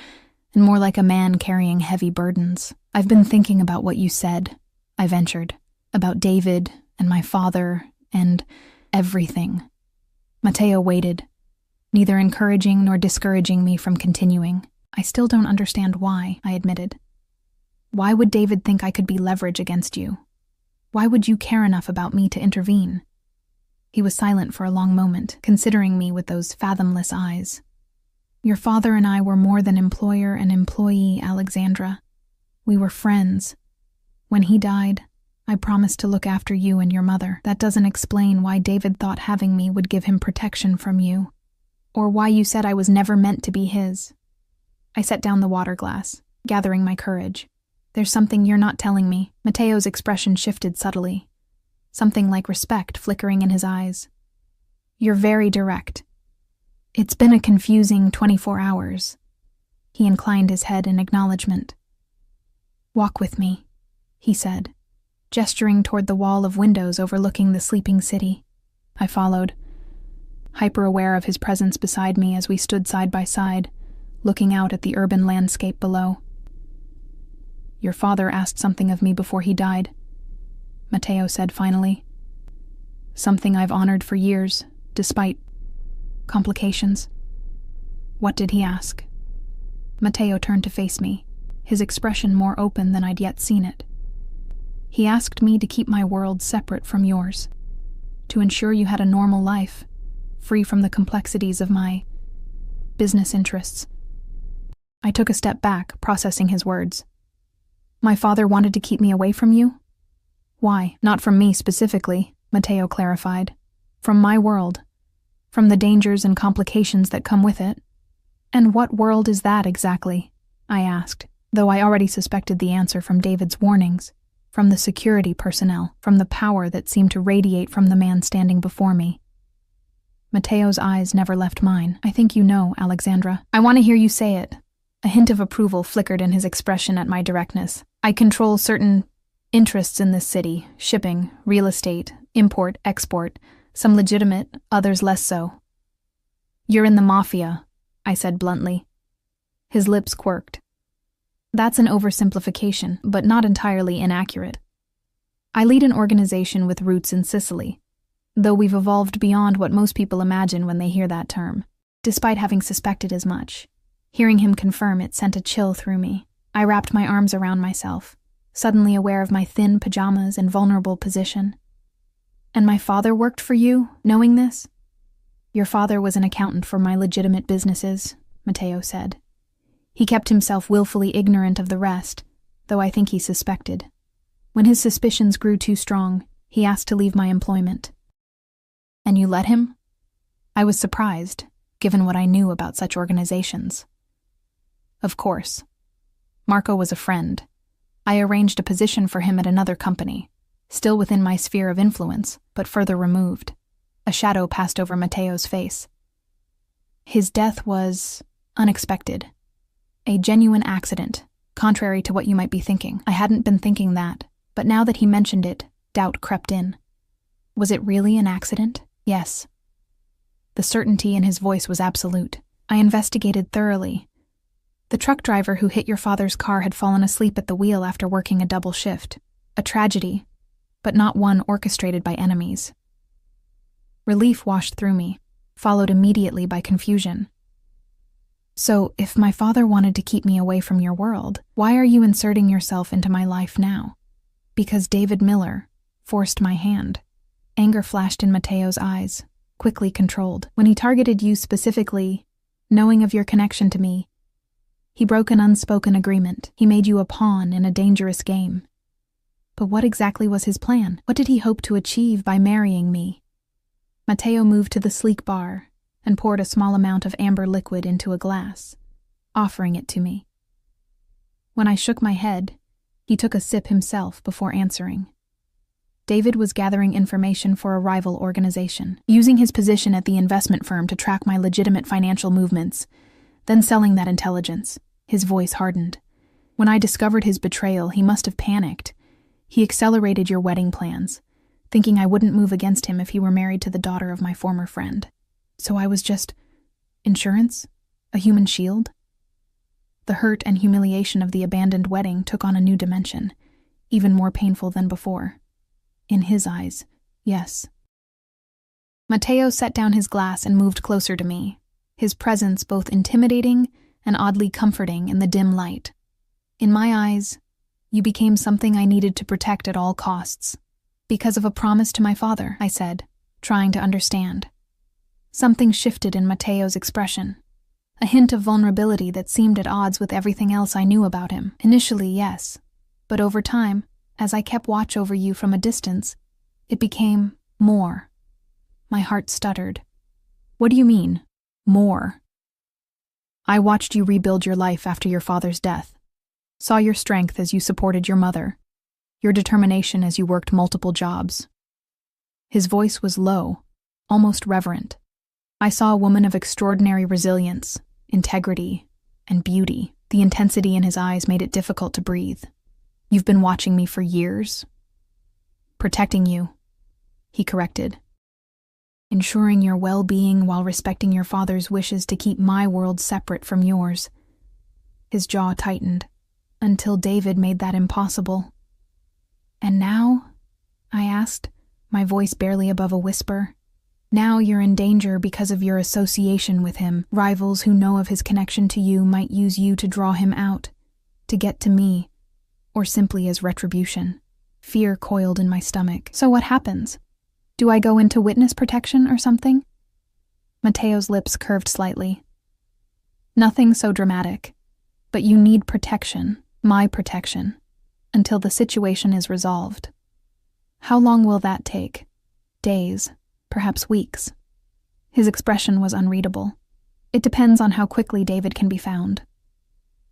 and more like a man carrying heavy burdens. "I've been thinking about what you said," I ventured, "about David and my father and everything." Mateo waited, neither encouraging nor discouraging me from continuing. "I still don't understand why," I admitted. "Why would David think I could be leverage against you? Why would you care enough about me to intervene?" He was silent for a long moment, considering me with those fathomless eyes. "Your father and I were more than employer and employee, Alexandra. We were friends. When he died, I promised to look after you and your mother. That doesn't explain why David thought having me would give him protection from you, or why you said I was never meant to be his." I set down the water glass, gathering my courage. "There's something you're not telling me." Mateo's expression shifted subtly, something like respect flickering in his eyes. "You're very direct. It's been a confusing 24 hours. He inclined his head in acknowledgement. "Walk with me," he said, gesturing toward the wall of windows overlooking the sleeping city. I followed, hyper-aware of his presence beside me as we stood side by side, looking out at the urban landscape below. "Your father asked something of me before he died," Mateo said finally. "Something I've honored for years, despite complications." "What did he ask?" Mateo turned to face me, his expression more open than I'd yet seen it. "He asked me to keep my world separate from yours, to ensure you had a normal life, free from the complexities of my business interests." I took a step back, processing his words. "My father wanted to keep me away from you?" "Why? Not from me specifically," Mateo clarified. "From my world. From the dangers and complications that come with it." "And what world is that exactly?" I asked, though I already suspected the answer from David's warnings, from the security personnel, from the power that seemed to radiate from the man standing before me. Mateo's eyes never left mine. "I think you know, Alexandra. I want to hear you say it." A hint of approval flickered in his expression at my directness. "I control certain interests in this city, shipping, real estate, import, export, some legitimate, others less so." "You're in the Mafia," I said bluntly. His lips quirked. "That's an oversimplification, but not entirely inaccurate. I lead an organization with roots in Sicily. though we've evolved beyond what most people imagine when they hear that term. Despite having suspected as much, hearing him confirm it sent a chill through me. I wrapped my arms around myself, suddenly aware of my thin pajamas and vulnerable position. And my father worked for you, knowing this? Your father was an accountant for my legitimate businesses, Matteo said. He kept himself willfully ignorant of the rest, though I think he suspected. When his suspicions grew too strong, he asked to leave my employment. And you let him? I was surprised, given what I knew about such organizations. Of course. Marco was a friend. I arranged a position for him at another company, still within my sphere of influence, but further removed. A shadow passed over Matteo's face. His death was unexpected. A genuine accident, contrary to what you might be thinking. I hadn't been thinking that, but now that he mentioned it, doubt crept in. Was it really an accident? Yes. The certainty in his voice was absolute. I investigated thoroughly. The truck driver who hit your father's car had fallen asleep at the wheel after working a double shift. A tragedy, but not one orchestrated by enemies. Relief washed through me, followed immediately by confusion. So, if my father wanted to keep me away from your world, why are you inserting yourself into my life now? Because David Miller forced my hand. Anger flashed in Matteo's eyes, quickly controlled. When he targeted you specifically, knowing of your connection to me, he broke an unspoken agreement. He made you a pawn in a dangerous game. But what exactly was his plan? What did he hope to achieve by marrying me? Matteo moved to the sleek bar and poured a small amount of amber liquid into a glass, offering it to me. When I shook my head, he took a sip himself before answering. David was gathering information for a rival organization, using his position at the investment firm to track my legitimate financial movements, then selling that intelligence. His voice hardened. When I discovered his betrayal, he must have panicked. He accelerated your wedding plans, thinking I wouldn't move against him if he were married to the daughter of my former friend. So I was just insurance? A human shield? The hurt and humiliation of the abandoned wedding took on a new dimension, even more painful than before. In his eyes, yes. Matteo set down his glass and moved closer to me, his presence both intimidating and oddly comforting in the dim light. In my eyes, you became something I needed to protect at all costs. Because of a promise to my father, I said, trying to understand. Something shifted in Matteo's expression, a hint of vulnerability that seemed at odds with everything else I knew about him. Initially, yes, but over time, as I kept watch over you from a distance, it became more. My heart stuttered. What do you mean, more? I watched you rebuild your life after your father's death, saw your strength as you supported your mother, your determination as you worked multiple jobs. His voice was low, almost reverent. I saw a woman of extraordinary resilience, integrity, and beauty. The intensity in his eyes made it difficult to breathe. You've been watching me for years. Protecting you, he corrected. Ensuring your well-being while respecting your father's wishes to keep my world separate from yours. His jaw tightened, until David made that impossible. And now? I asked, my voice barely above a whisper. Now you're in danger because of your association with him. Rivals who know of his connection to you might use you to draw him out, to get to me, or simply as retribution. Fear coiled in my stomach. So what happens? Do I go into witness protection or something? Matteo's lips curved slightly. Nothing so dramatic, but you need protection, my protection, until the situation is resolved. How long will that take? Days, perhaps weeks. His expression was unreadable. It depends on how quickly David can be found.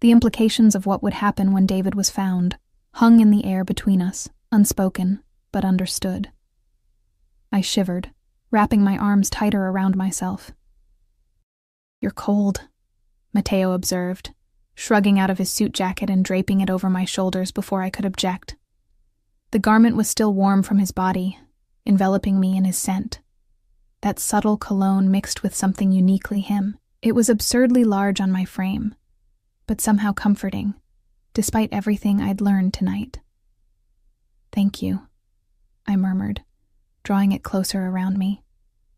The implications of what would happen when David was found hung in the air between us, unspoken, but understood. I shivered, wrapping my arms tighter around myself. You're cold, Matteo observed, shrugging out of his suit jacket and draping it over my shoulders before I could object. The garment was still warm from his body, enveloping me in his scent. That subtle cologne mixed with something uniquely him. It was absurdly large on my frame, but somehow comforting, despite everything I'd learned tonight. Thank you, I murmured, drawing it closer around me.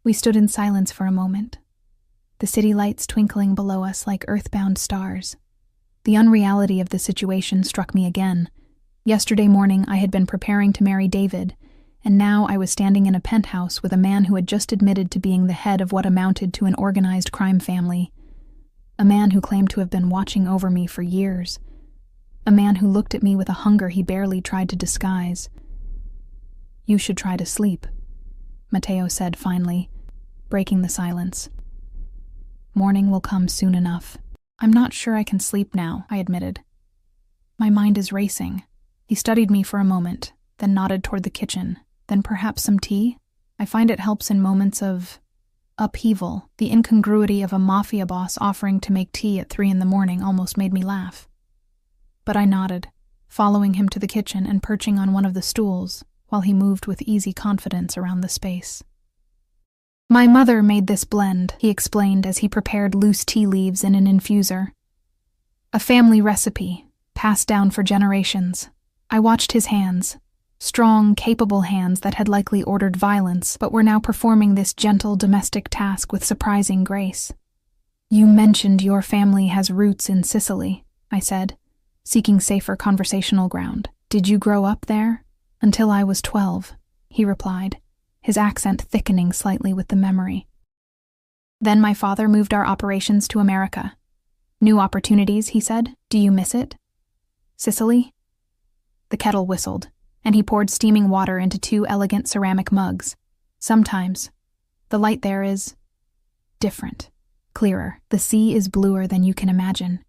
We stood in silence for a moment, the city lights twinkling below us like earthbound stars. The unreality of the situation struck me again. Yesterday morning I had been preparing to marry David, and now I was standing in a penthouse with a man who had just admitted to being the head of what amounted to an organized crime family. A man who claimed to have been watching over me for years. A man who looked at me with a hunger he barely tried to disguise. "You should try to sleep," Matteo said finally, breaking the silence. "Morning will come soon enough." "I'm not sure I can sleep now," I admitted. "My mind is racing." He studied me for a moment, then nodded toward the kitchen. "Then perhaps some tea? I find it helps in moments of upheaval. The incongruity of a Mafia boss offering to make tea at 3 a.m. almost made me laugh. But I nodded, following him to the kitchen and perching on one of the stools while he moved with easy confidence around the space. "My mother made this blend," he explained as he prepared loose tea leaves in an infuser. "A family recipe, passed down for generations." I watched his hands, strong, capable hands that had likely ordered violence, but were now performing this gentle domestic task with surprising grace. "You mentioned your family has roots in Sicily," I said, seeking safer conversational ground. "Did you grow up there?" "Until I was 12, he replied, his accent thickening slightly with the memory. "Then my father moved our operations to America. New opportunities," he said. "Do you miss it? Sicily?" The kettle whistled, and he poured steaming water into 2 elegant ceramic mugs. "Sometimes. The light there is different, clearer. The sea is bluer than you can imagine."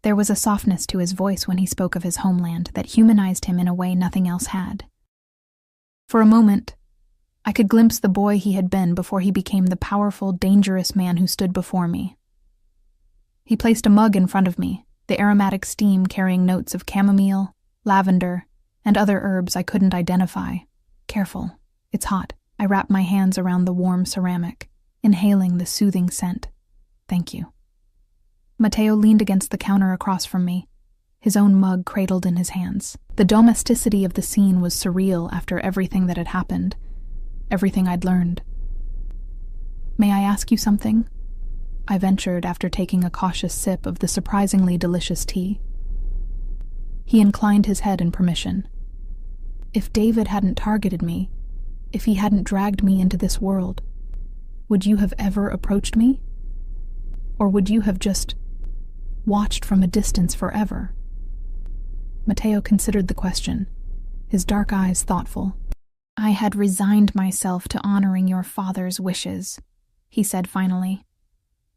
There was a softness to his voice when he spoke of his homeland that humanized him in a way nothing else had. For a moment, I could glimpse the boy he had been before he became the powerful, dangerous man who stood before me. He placed a mug in front of me, the aromatic steam carrying notes of chamomile, lavender, and other herbs I couldn't identify. "Careful, it's hot." I wrapped my hands around the warm ceramic, inhaling the soothing scent. "Thank you." Matteo leaned against the counter across from me, his own mug cradled in his hands. The domesticity of the scene was surreal after everything that had happened, everything I'd learned. "May I ask you something?" I ventured after taking a cautious sip of the surprisingly delicious tea. He inclined his head in permission. "If David hadn't targeted me, if he hadn't dragged me into this world, would you have ever approached me? Or would you have just watched from a distance forever?" Matteo considered the question, his dark eyes thoughtful. "I had resigned myself to honoring your father's wishes," he said finally.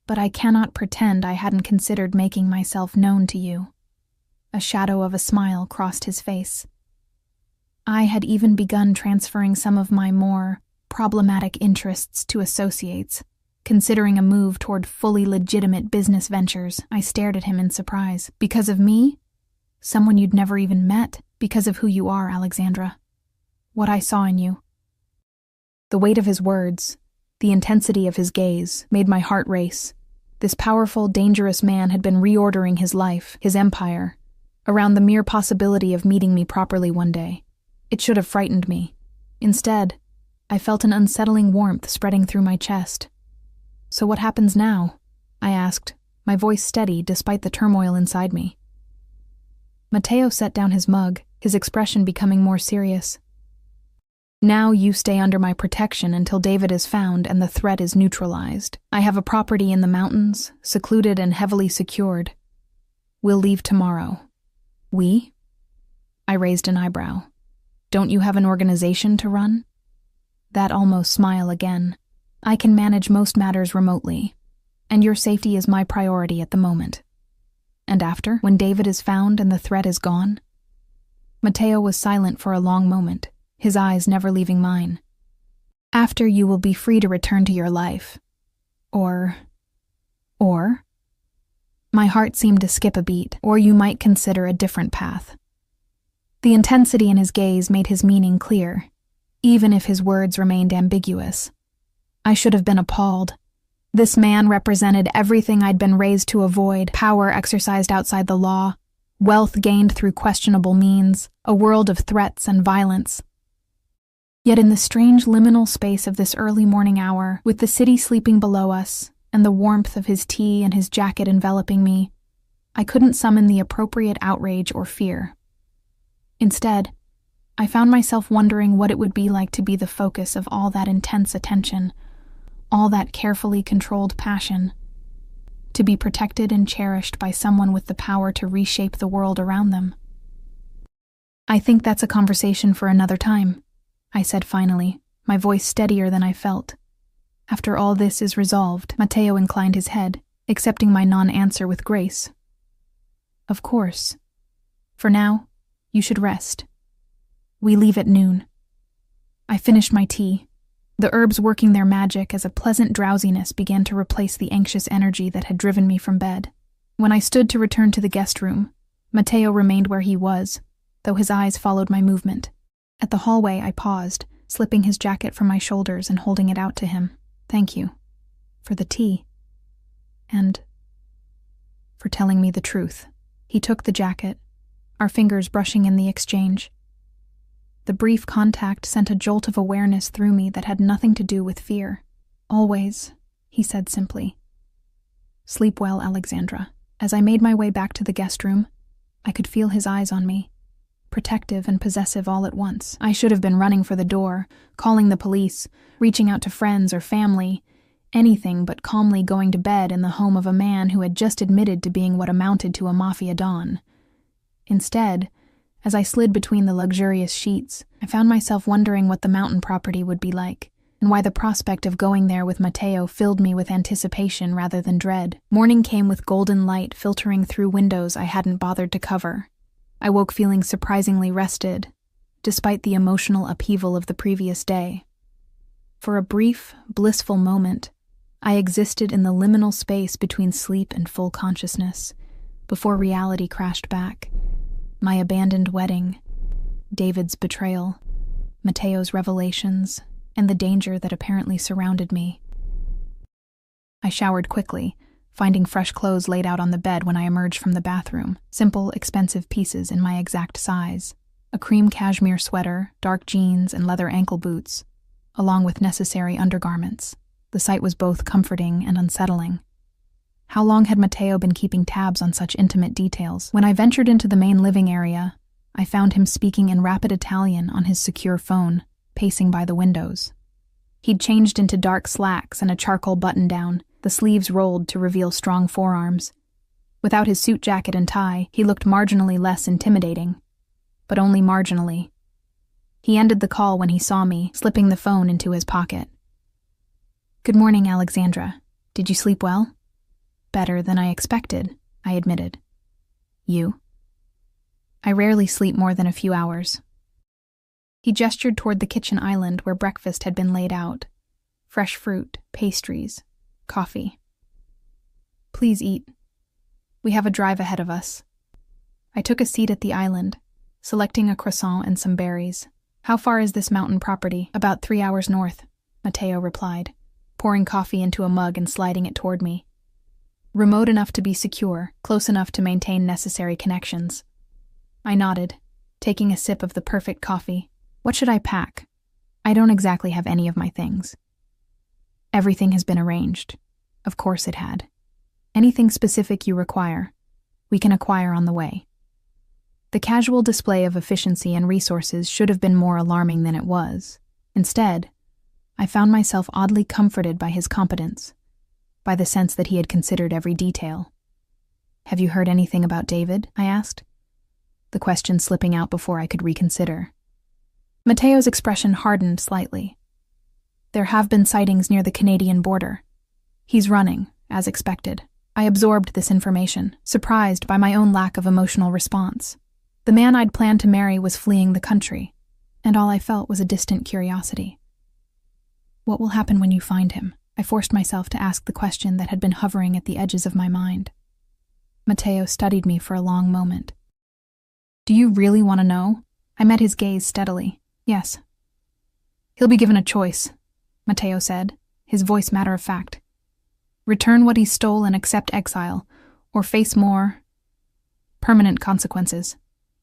"But I cannot pretend I hadn't considered making myself known to you." A shadow of a smile crossed his face. "I had even begun transferring some of my more problematic interests to associates, considering a move toward fully legitimate business ventures." I stared at him in surprise. "Because of me? Someone you'd never even met? Because of who you are, Alexandra. What I saw in you." The weight of his words, the intensity of his gaze, made my heart race. This powerful, dangerous man had been reordering his life, his empire, around the mere possibility of meeting me properly one day. It should have frightened me. Instead, I felt an unsettling warmth spreading through my chest. "So what happens now?" I asked, my voice steady despite the turmoil inside me. Matteo set down his mug, his expression becoming more serious. "Now you stay under my protection until David is found and the threat is neutralized. I have a property in the mountains, secluded and heavily secured. We'll leave tomorrow." "We?" I raised an eyebrow. "Don't you have an organization to run?" That almost smile again. "I can manage most matters remotely, and your safety is my priority at the moment." "And after, when David is found and the threat is gone?" Matteo was silent for a long moment, his eyes never leaving mine. "After, you will be free to return to your life. Or? My heart seemed to skip a beat. "Or you might consider a different path." The intensity in his gaze made his meaning clear, even if his words remained ambiguous. I should have been appalled. This man represented everything I'd been raised to avoid: power exercised outside the law, wealth gained through questionable means, a world of threats and violence. Yet in the strange liminal space of this early morning hour, with the city sleeping below us, and the warmth of his tea and his jacket enveloping me, I couldn't summon the appropriate outrage or fear. Instead, I found myself wondering what it would be like to be the focus of all that intense attention, all that carefully controlled passion, to be protected and cherished by someone with the power to reshape the world around them. "I think that's a conversation for another time," I said finally, my voice steadier than I felt. "After all this is resolved," Matteo inclined his head, accepting my non-answer with grace. "Of course. For now, you should rest. We leave at noon." I finished my tea, the herbs working their magic as a pleasant drowsiness began to replace the anxious energy that had driven me from bed. When I stood to return to the guest room, Matteo remained where he was, though his eyes followed my movement. At the hallway, I paused, slipping his jacket from my shoulders and holding it out to him. "Thank you. For the tea. And for telling me the truth." He took the jacket, our fingers brushing in the exchange. The brief contact sent a jolt of awareness through me that had nothing to do with fear. "Always," he said simply. "Sleep well, Alexandra." As I made my way back to the guest room, I could feel his eyes on me, protective and possessive all at once. I should have been running for the door, calling the police, reaching out to friends or family, anything but calmly going to bed in the home of a man who had just admitted to being what amounted to a Mafia don. Instead, as I slid between the luxurious sheets, I found myself wondering what the mountain property would be like, and why the prospect of going there with Matteo filled me with anticipation rather than dread. Morning came with golden light filtering through windows I hadn't bothered to cover. I woke feeling surprisingly rested, despite the emotional upheaval of the previous day. For a brief, blissful moment, I existed in the liminal space between sleep and full consciousness, before reality crashed back. My abandoned wedding, David's betrayal, Matteo's revelations, and the danger that apparently surrounded me. I showered quickly, finding fresh clothes laid out on the bed when I emerged from the bathroom, simple, expensive pieces in my exact size. A cream cashmere sweater, dark jeans, and leather ankle boots, along with necessary undergarments. The sight was both comforting and unsettling. How long had Matteo been keeping tabs on such intimate details? When I ventured into the main living area, I found him speaking in rapid Italian on his secure phone, pacing by the windows. He'd changed into dark slacks and a charcoal button-down, the sleeves rolled to reveal strong forearms. Without his suit jacket and tie, he looked marginally less intimidating, but only marginally. He ended the call when he saw me, slipping the phone into his pocket. "Good morning, Alexandra. Did you sleep well?" "Better than I expected," I admitted. "You?" "I rarely sleep more than a few hours." He gestured toward the kitchen island where breakfast had been laid out. Fresh fruit, pastries, coffee. "Please eat. We have a drive ahead of us." I took a seat at the island, selecting a croissant and some berries. "How far is this mountain property?" "About 3 hours north," Matteo replied, pouring coffee into a mug and sliding it toward me. "Remote enough to be secure, close enough to maintain necessary connections." I nodded, taking a sip of the perfect coffee. "What should I pack? I don't exactly have any of my things." "Everything has been arranged." Of course it had. "Anything specific you require, we can acquire on the way." The casual display of efficiency and resources should have been more alarming than it was. Instead, I found myself oddly comforted by his competence, by the sense that he had considered every detail. "Have you heard anything about David?" I asked, the question slipping out before I could reconsider. Matteo's expression hardened slightly. "There have been sightings near the Canadian border. He's running, as expected." I absorbed this information, surprised by my own lack of emotional response. The man I'd planned to marry was fleeing the country, and all I felt was a distant curiosity. "What will happen when you find him?" I forced myself to ask the question that had been hovering at the edges of my mind. Matteo studied me for a long moment. "Do you really want to know?" I met his gaze steadily. "Yes." "He'll be given a choice," Matteo said, his voice matter-of-fact. "Return what he stole and accept exile, or face more permanent consequences."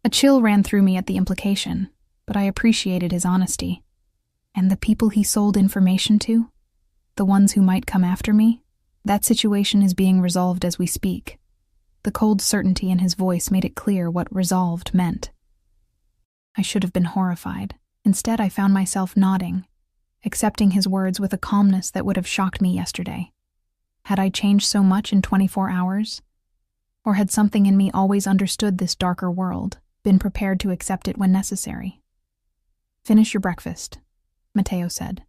A chill ran through me at the implication, but I appreciated his honesty. And the people he sold information to? The ones who might come after me? That situation is being resolved as we speak. The cold certainty in his voice made it clear what resolved meant. I should have been horrified. Instead, I found myself nodding, accepting his words with a calmness that would have shocked me yesterday. Had I changed so much in 24 hours? Or had something in me always understood this darker world, been prepared to accept it when necessary? "Finish your breakfast," Matteo said,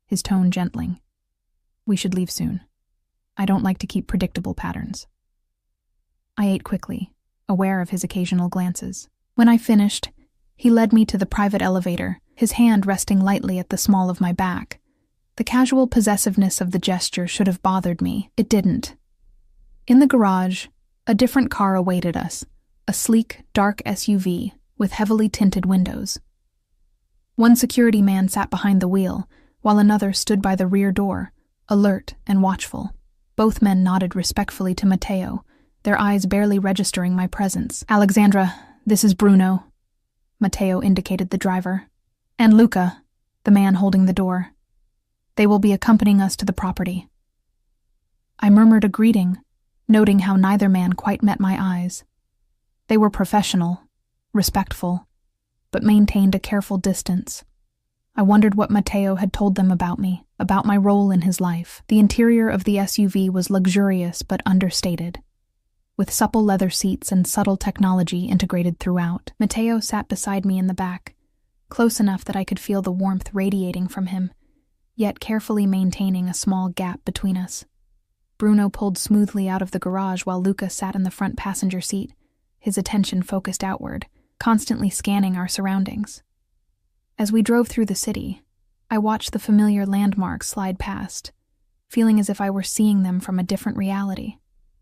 his tone gentling. "We should leave soon. I don't like to keep predictable patterns." I ate quickly, aware of his occasional glances. When I finished, he led me to the private elevator, his hand resting lightly at the small of my back. The casual possessiveness of the gesture should have bothered me. It didn't. In the garage, a different car awaited us, a sleek, dark SUV with heavily tinted windows. One security man sat behind the wheel, while another stood by the rear door, alert and watchful. Both men nodded respectfully to Matteo, their eyes barely registering my presence. "Alexandra, this is Bruno." Matteo indicated the driver. "And Luca," the man holding the door. "They will be accompanying us to the property." I murmured a greeting, noting how neither man quite met my eyes. They were professional, respectful, but maintained a careful distance. I wondered what Matteo had told them about me, about my role in his life. The interior of the SUV was luxurious but understated, with supple leather seats and subtle technology integrated throughout. Matteo sat beside me in the back, close enough that I could feel the warmth radiating from him, yet carefully maintaining a small gap between us. Bruno pulled smoothly out of the garage while Luca sat in the front passenger seat, his attention focused outward, constantly scanning our surroundings. As we drove through the city, I watched the familiar landmarks slide past, feeling as if I were seeing them from a different reality.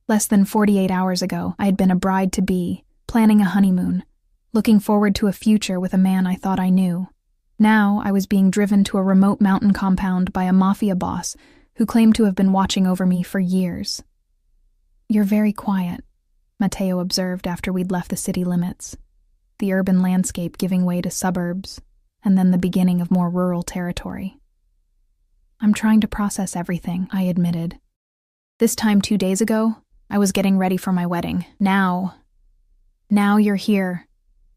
Less than 48 hours ago, I had been a bride-to-be, planning a honeymoon, looking forward to a future with a man I thought I knew. Now I was being driven to a remote mountain compound by a Mafia boss who claimed to have been watching over me for years. "You're very quiet," Matteo observed after we'd left the city limits, the urban landscape giving way to suburbs, and then the beginning of more rural territory. "I'm trying to process everything," I admitted. "This time 2 days ago, I was getting ready for my wedding. Now you're here,"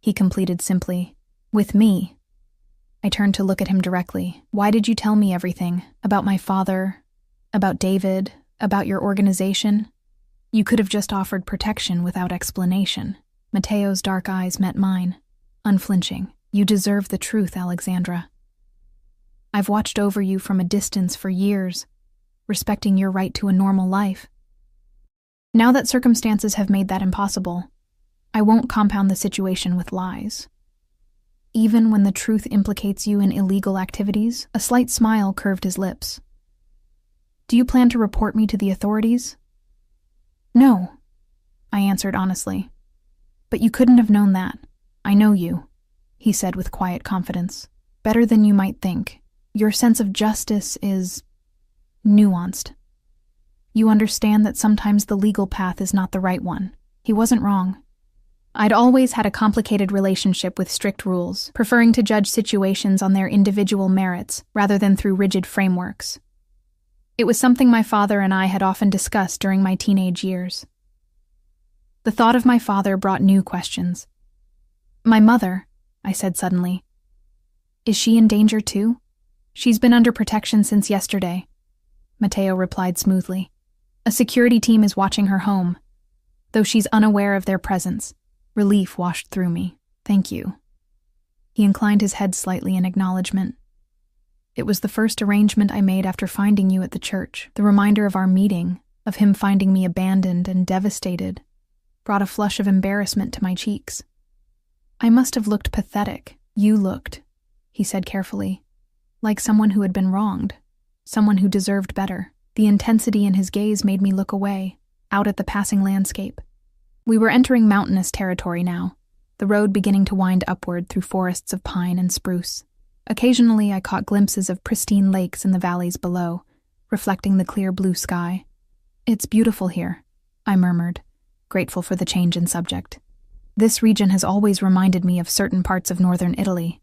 he completed simply. "With me." I turned to look at him directly. "Why did you tell me everything? About my father? About David? About your organization? You could have just offered protection without explanation." Matteo's dark eyes met mine, unflinching. "You deserve the truth, Alexandra. I've watched over you from a distance for years, respecting your right to a normal life. Now that circumstances have made that impossible, I won't compound the situation with lies. Even when the truth implicates you in illegal activities," a slight smile curved his lips. "Do you plan to report me to the authorities?" "No," I answered honestly. "But you couldn't have known that. I know you," he said with quiet confidence. "Better than you might think. Your sense of justice is nuanced. You understand that sometimes the legal path is not the right one." He wasn't wrong. I'd always had a complicated relationship with strict rules, preferring to judge situations on their individual merits rather than through rigid frameworks. It was something my father and I had often discussed during my teenage years. The thought of my father brought new questions. "My mother," I said suddenly. "Is she in danger too?" "She's been under protection since yesterday," Matteo replied smoothly. "A security team is watching her home, though she's unaware of their presence." Relief washed through me. "Thank you." He inclined his head slightly in acknowledgement. "It was the first arrangement I made after finding you at the church. The reminder of our meeting, of him finding me abandoned and devastated, brought a flush of embarrassment to my cheeks." "I must have looked pathetic." "You looked," he said carefully, "like someone who had been wronged, someone who deserved better." The intensity in his gaze made me look away, out at the passing landscape. We were entering mountainous territory now, the road beginning to wind upward through forests of pine and spruce. Occasionally I caught glimpses of pristine lakes in the valleys below, reflecting the clear blue sky. "It's beautiful here," I murmured, grateful for the change in subject. "This region has always reminded me of certain parts of northern Italy,"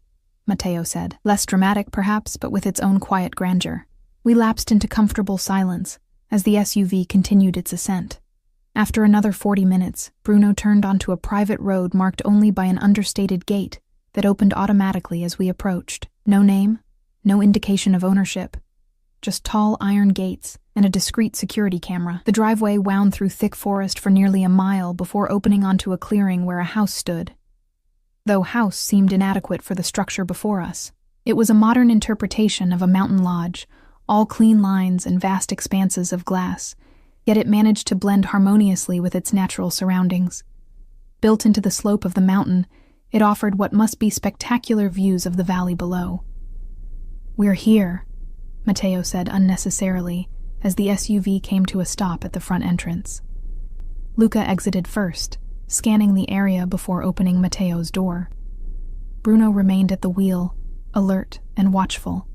Matteo said. Less dramatic, perhaps, but with its own quiet grandeur. We lapsed into comfortable silence as the SUV continued its ascent. After another 40 minutes, Bruno turned onto a private road marked only by an understated gate that opened automatically as we approached. No name, no indication of ownership. Just tall iron gates and a discreet security camera. The driveway wound through thick forest for nearly a mile before opening onto a clearing where a house stood. Though house seemed inadequate for the structure before us, it was a modern interpretation of a mountain lodge, all clean lines and vast expanses of glass, yet it managed to blend harmoniously with its natural surroundings. Built into the slope of the mountain, it offered what must be spectacular views of the valley below. "We're here," Matteo said unnecessarily as the SUV came to a stop at the front entrance. Luca exited first, scanning the area before opening Matteo's door. Bruno remained at the wheel, alert and watchful.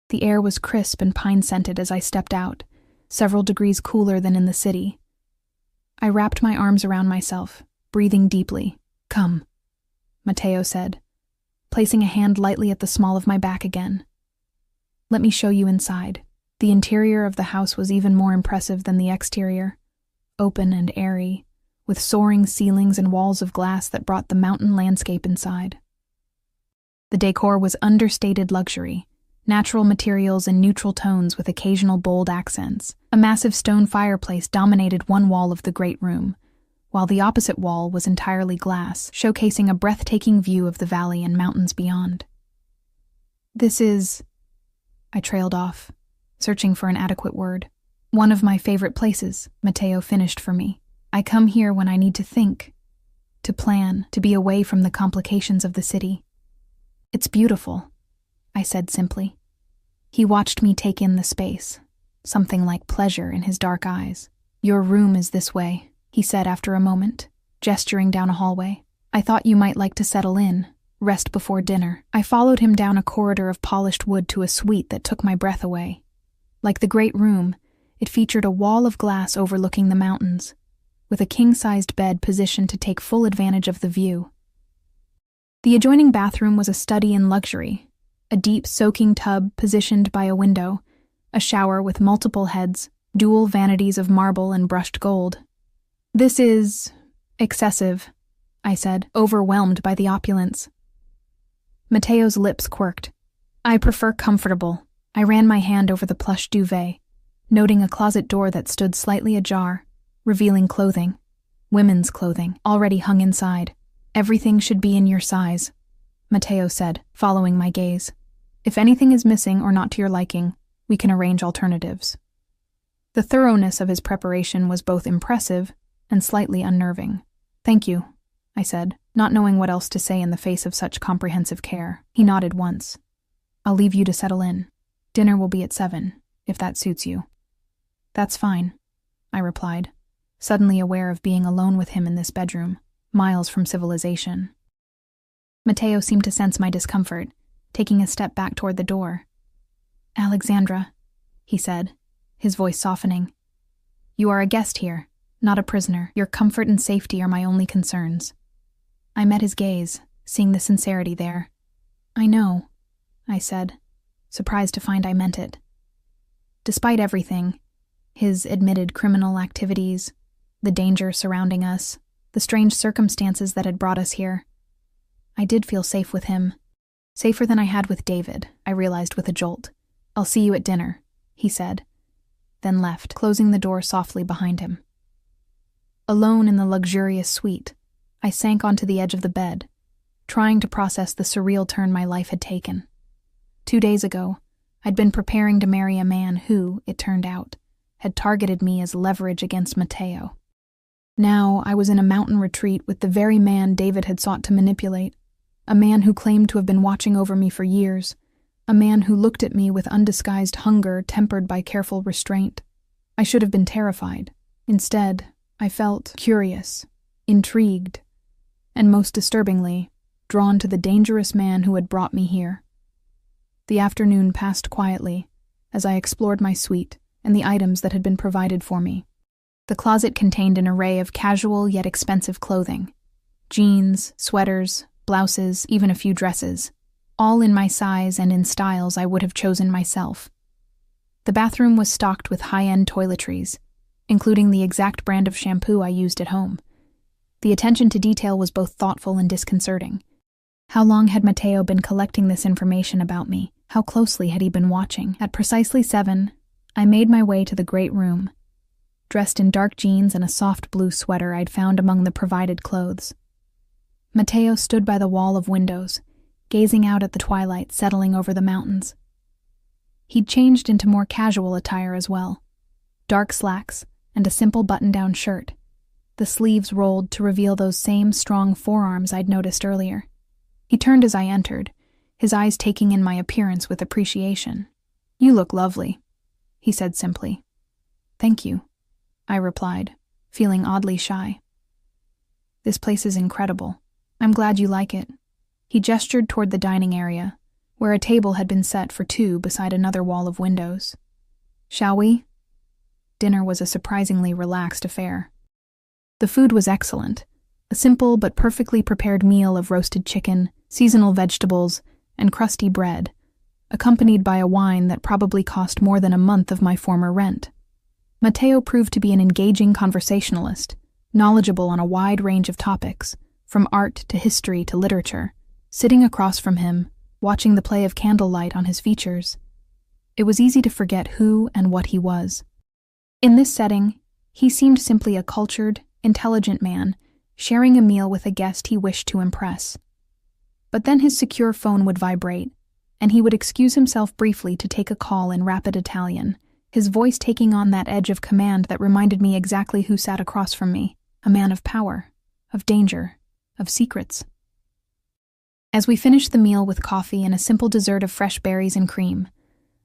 The air was crisp and pine-scented as I stepped out, several degrees cooler than in the city. I wrapped my arms around myself, breathing deeply. "Come," Matteo said, placing a hand lightly at the small of my back again. "Let me show you inside." The interior of the house was even more impressive than the exterior, open and airy, with soaring ceilings and walls of glass that brought the mountain landscape inside. The decor was understated luxury, natural materials and neutral tones with occasional bold accents. A massive stone fireplace dominated one wall of the great room, while the opposite wall was entirely glass, showcasing a breathtaking view of the valley and mountains beyond. "This is..." I trailed off, searching for an adequate word. "One of my favorite places," Matteo finished for me. "I come here when I need to think, to plan, to be away from the complications of the city." "It's beautiful," I said simply. He watched me take in the space, something like pleasure in his dark eyes. "Your room is this way," he said after a moment, gesturing down a hallway. "I thought you might like to settle in, rest before dinner." I followed him down a corridor of polished wood to a suite that took my breath away. Like the great room, it featured a wall of glass overlooking the mountains, with a king-sized bed positioned to take full advantage of the view. The adjoining bathroom was a study in luxury, a deep soaking tub positioned by a window, a shower with multiple heads, dual vanities of marble and brushed gold. "This is... excessive," I said, overwhelmed by the opulence. Matteo's lips quirked. "I prefer comfortable." I ran my hand over the plush duvet, noting a closet door that stood slightly ajar, revealing clothing, women's clothing, already hung inside. "Everything should be in your size," Matteo said, following my gaze. "If anything is missing or not to your liking, we can arrange alternatives." The thoroughness of his preparation was both impressive and slightly unnerving. "Thank you," I said, not knowing what else to say in the face of such comprehensive care. He nodded once. "I'll leave you to settle in. Dinner will be at 7, if that suits you." "That's fine," I replied, suddenly aware of being alone with him in this bedroom, miles from civilization. Matteo seemed to sense my discomfort, taking a step back toward the door. "Alexandra," he said, his voice softening. "You are a guest here, not a prisoner. Your comfort and safety are my only concerns." I met his gaze, seeing the sincerity there. "I know," I said, surprised to find I meant it. Despite everything, his admitted criminal activities, the danger surrounding us, the strange circumstances that had brought us here, I did feel safe with him. Safer than I had with David, I realized with a jolt. "I'll see you at dinner," he said, then left, closing the door softly behind him. Alone in the luxurious suite, I sank onto the edge of the bed, trying to process the surreal turn my life had taken. 2 days ago, I'd been preparing to marry a man who, it turned out, had targeted me as leverage against Matteo. Now I was in a mountain retreat with the very man David had sought to manipulate, a man who claimed to have been watching over me for years, a man who looked at me with undisguised hunger tempered by careful restraint. I should have been terrified. Instead, I felt curious, intrigued, and most disturbingly, drawn to the dangerous man who had brought me here. The afternoon passed quietly as I explored my suite and the items that had been provided for me. The closet contained an array of casual yet expensive clothing: jeans, sweaters, blouses, even a few dresses, all in my size and in styles I would have chosen myself. The bathroom was stocked with high-end toiletries, including the exact brand of shampoo I used at home. The attention to detail was both thoughtful and disconcerting. How long had Matteo been collecting this information about me? How closely had he been watching? At precisely 7, I made my way to the great room, dressed in dark jeans and a soft blue sweater I'd found among the provided clothes. Matteo stood by the wall of windows, gazing out at the twilight settling over the mountains. He'd changed into more casual attire as well, dark slacks and a simple button-down shirt, the sleeves rolled to reveal those same strong forearms I'd noticed earlier. He turned as I entered, his eyes taking in my appearance with appreciation. "You look lovely," he said simply. "Thank you," I replied, feeling oddly shy. "This place is incredible. I'm glad you like it." He gestured toward the dining area, where a table had been set for two beside another wall of windows. "Shall we?" Dinner was a surprisingly relaxed affair. The food was excellent, a simple but perfectly prepared meal of roasted chicken, seasonal vegetables, and crusty bread, accompanied by a wine that probably cost more than a month of my former rent. Matteo proved to be an engaging conversationalist, knowledgeable on a wide range of topics, from art to history to literature. Sitting across from him, watching the play of candlelight on his features, it was easy to forget who and what he was. In this setting, he seemed simply a cultured, intelligent man, sharing a meal with a guest he wished to impress. But then his secure phone would vibrate, and he would excuse himself briefly to take a call in rapid Italian, his voice taking on that edge of command that reminded me exactly who sat across from me, a man of power, of danger, of secrets. As we finished the meal with coffee and a simple dessert of fresh berries and cream,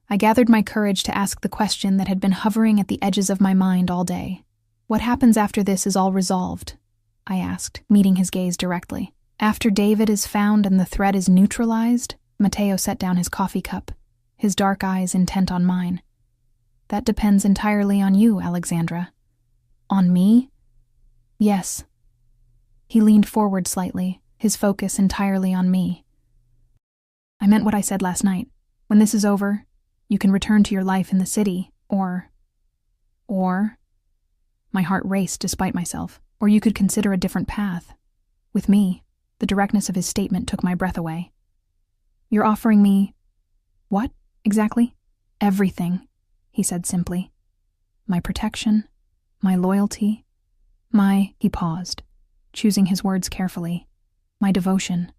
I gathered my courage to ask the question that had been hovering at the edges of my mind all day. "What happens after this is all resolved?" I asked, meeting his gaze directly. "After David is found and the threat is neutralized?" Matteo set down his coffee cup, his dark eyes intent on mine. "That depends entirely on you, Alexandra." "On me?" "Yes." He leaned forward slightly, his focus entirely on me. "I meant what I said last night. When this is over, you can return to your life in the city, or... My heart raced despite myself. "Or you could consider a different path. With me." The directness of his statement took my breath away. "You're offering me... what, exactly?" "Everything," he said simply. "My protection, my loyalty, my..." He paused, choosing his words carefully. "My devotion."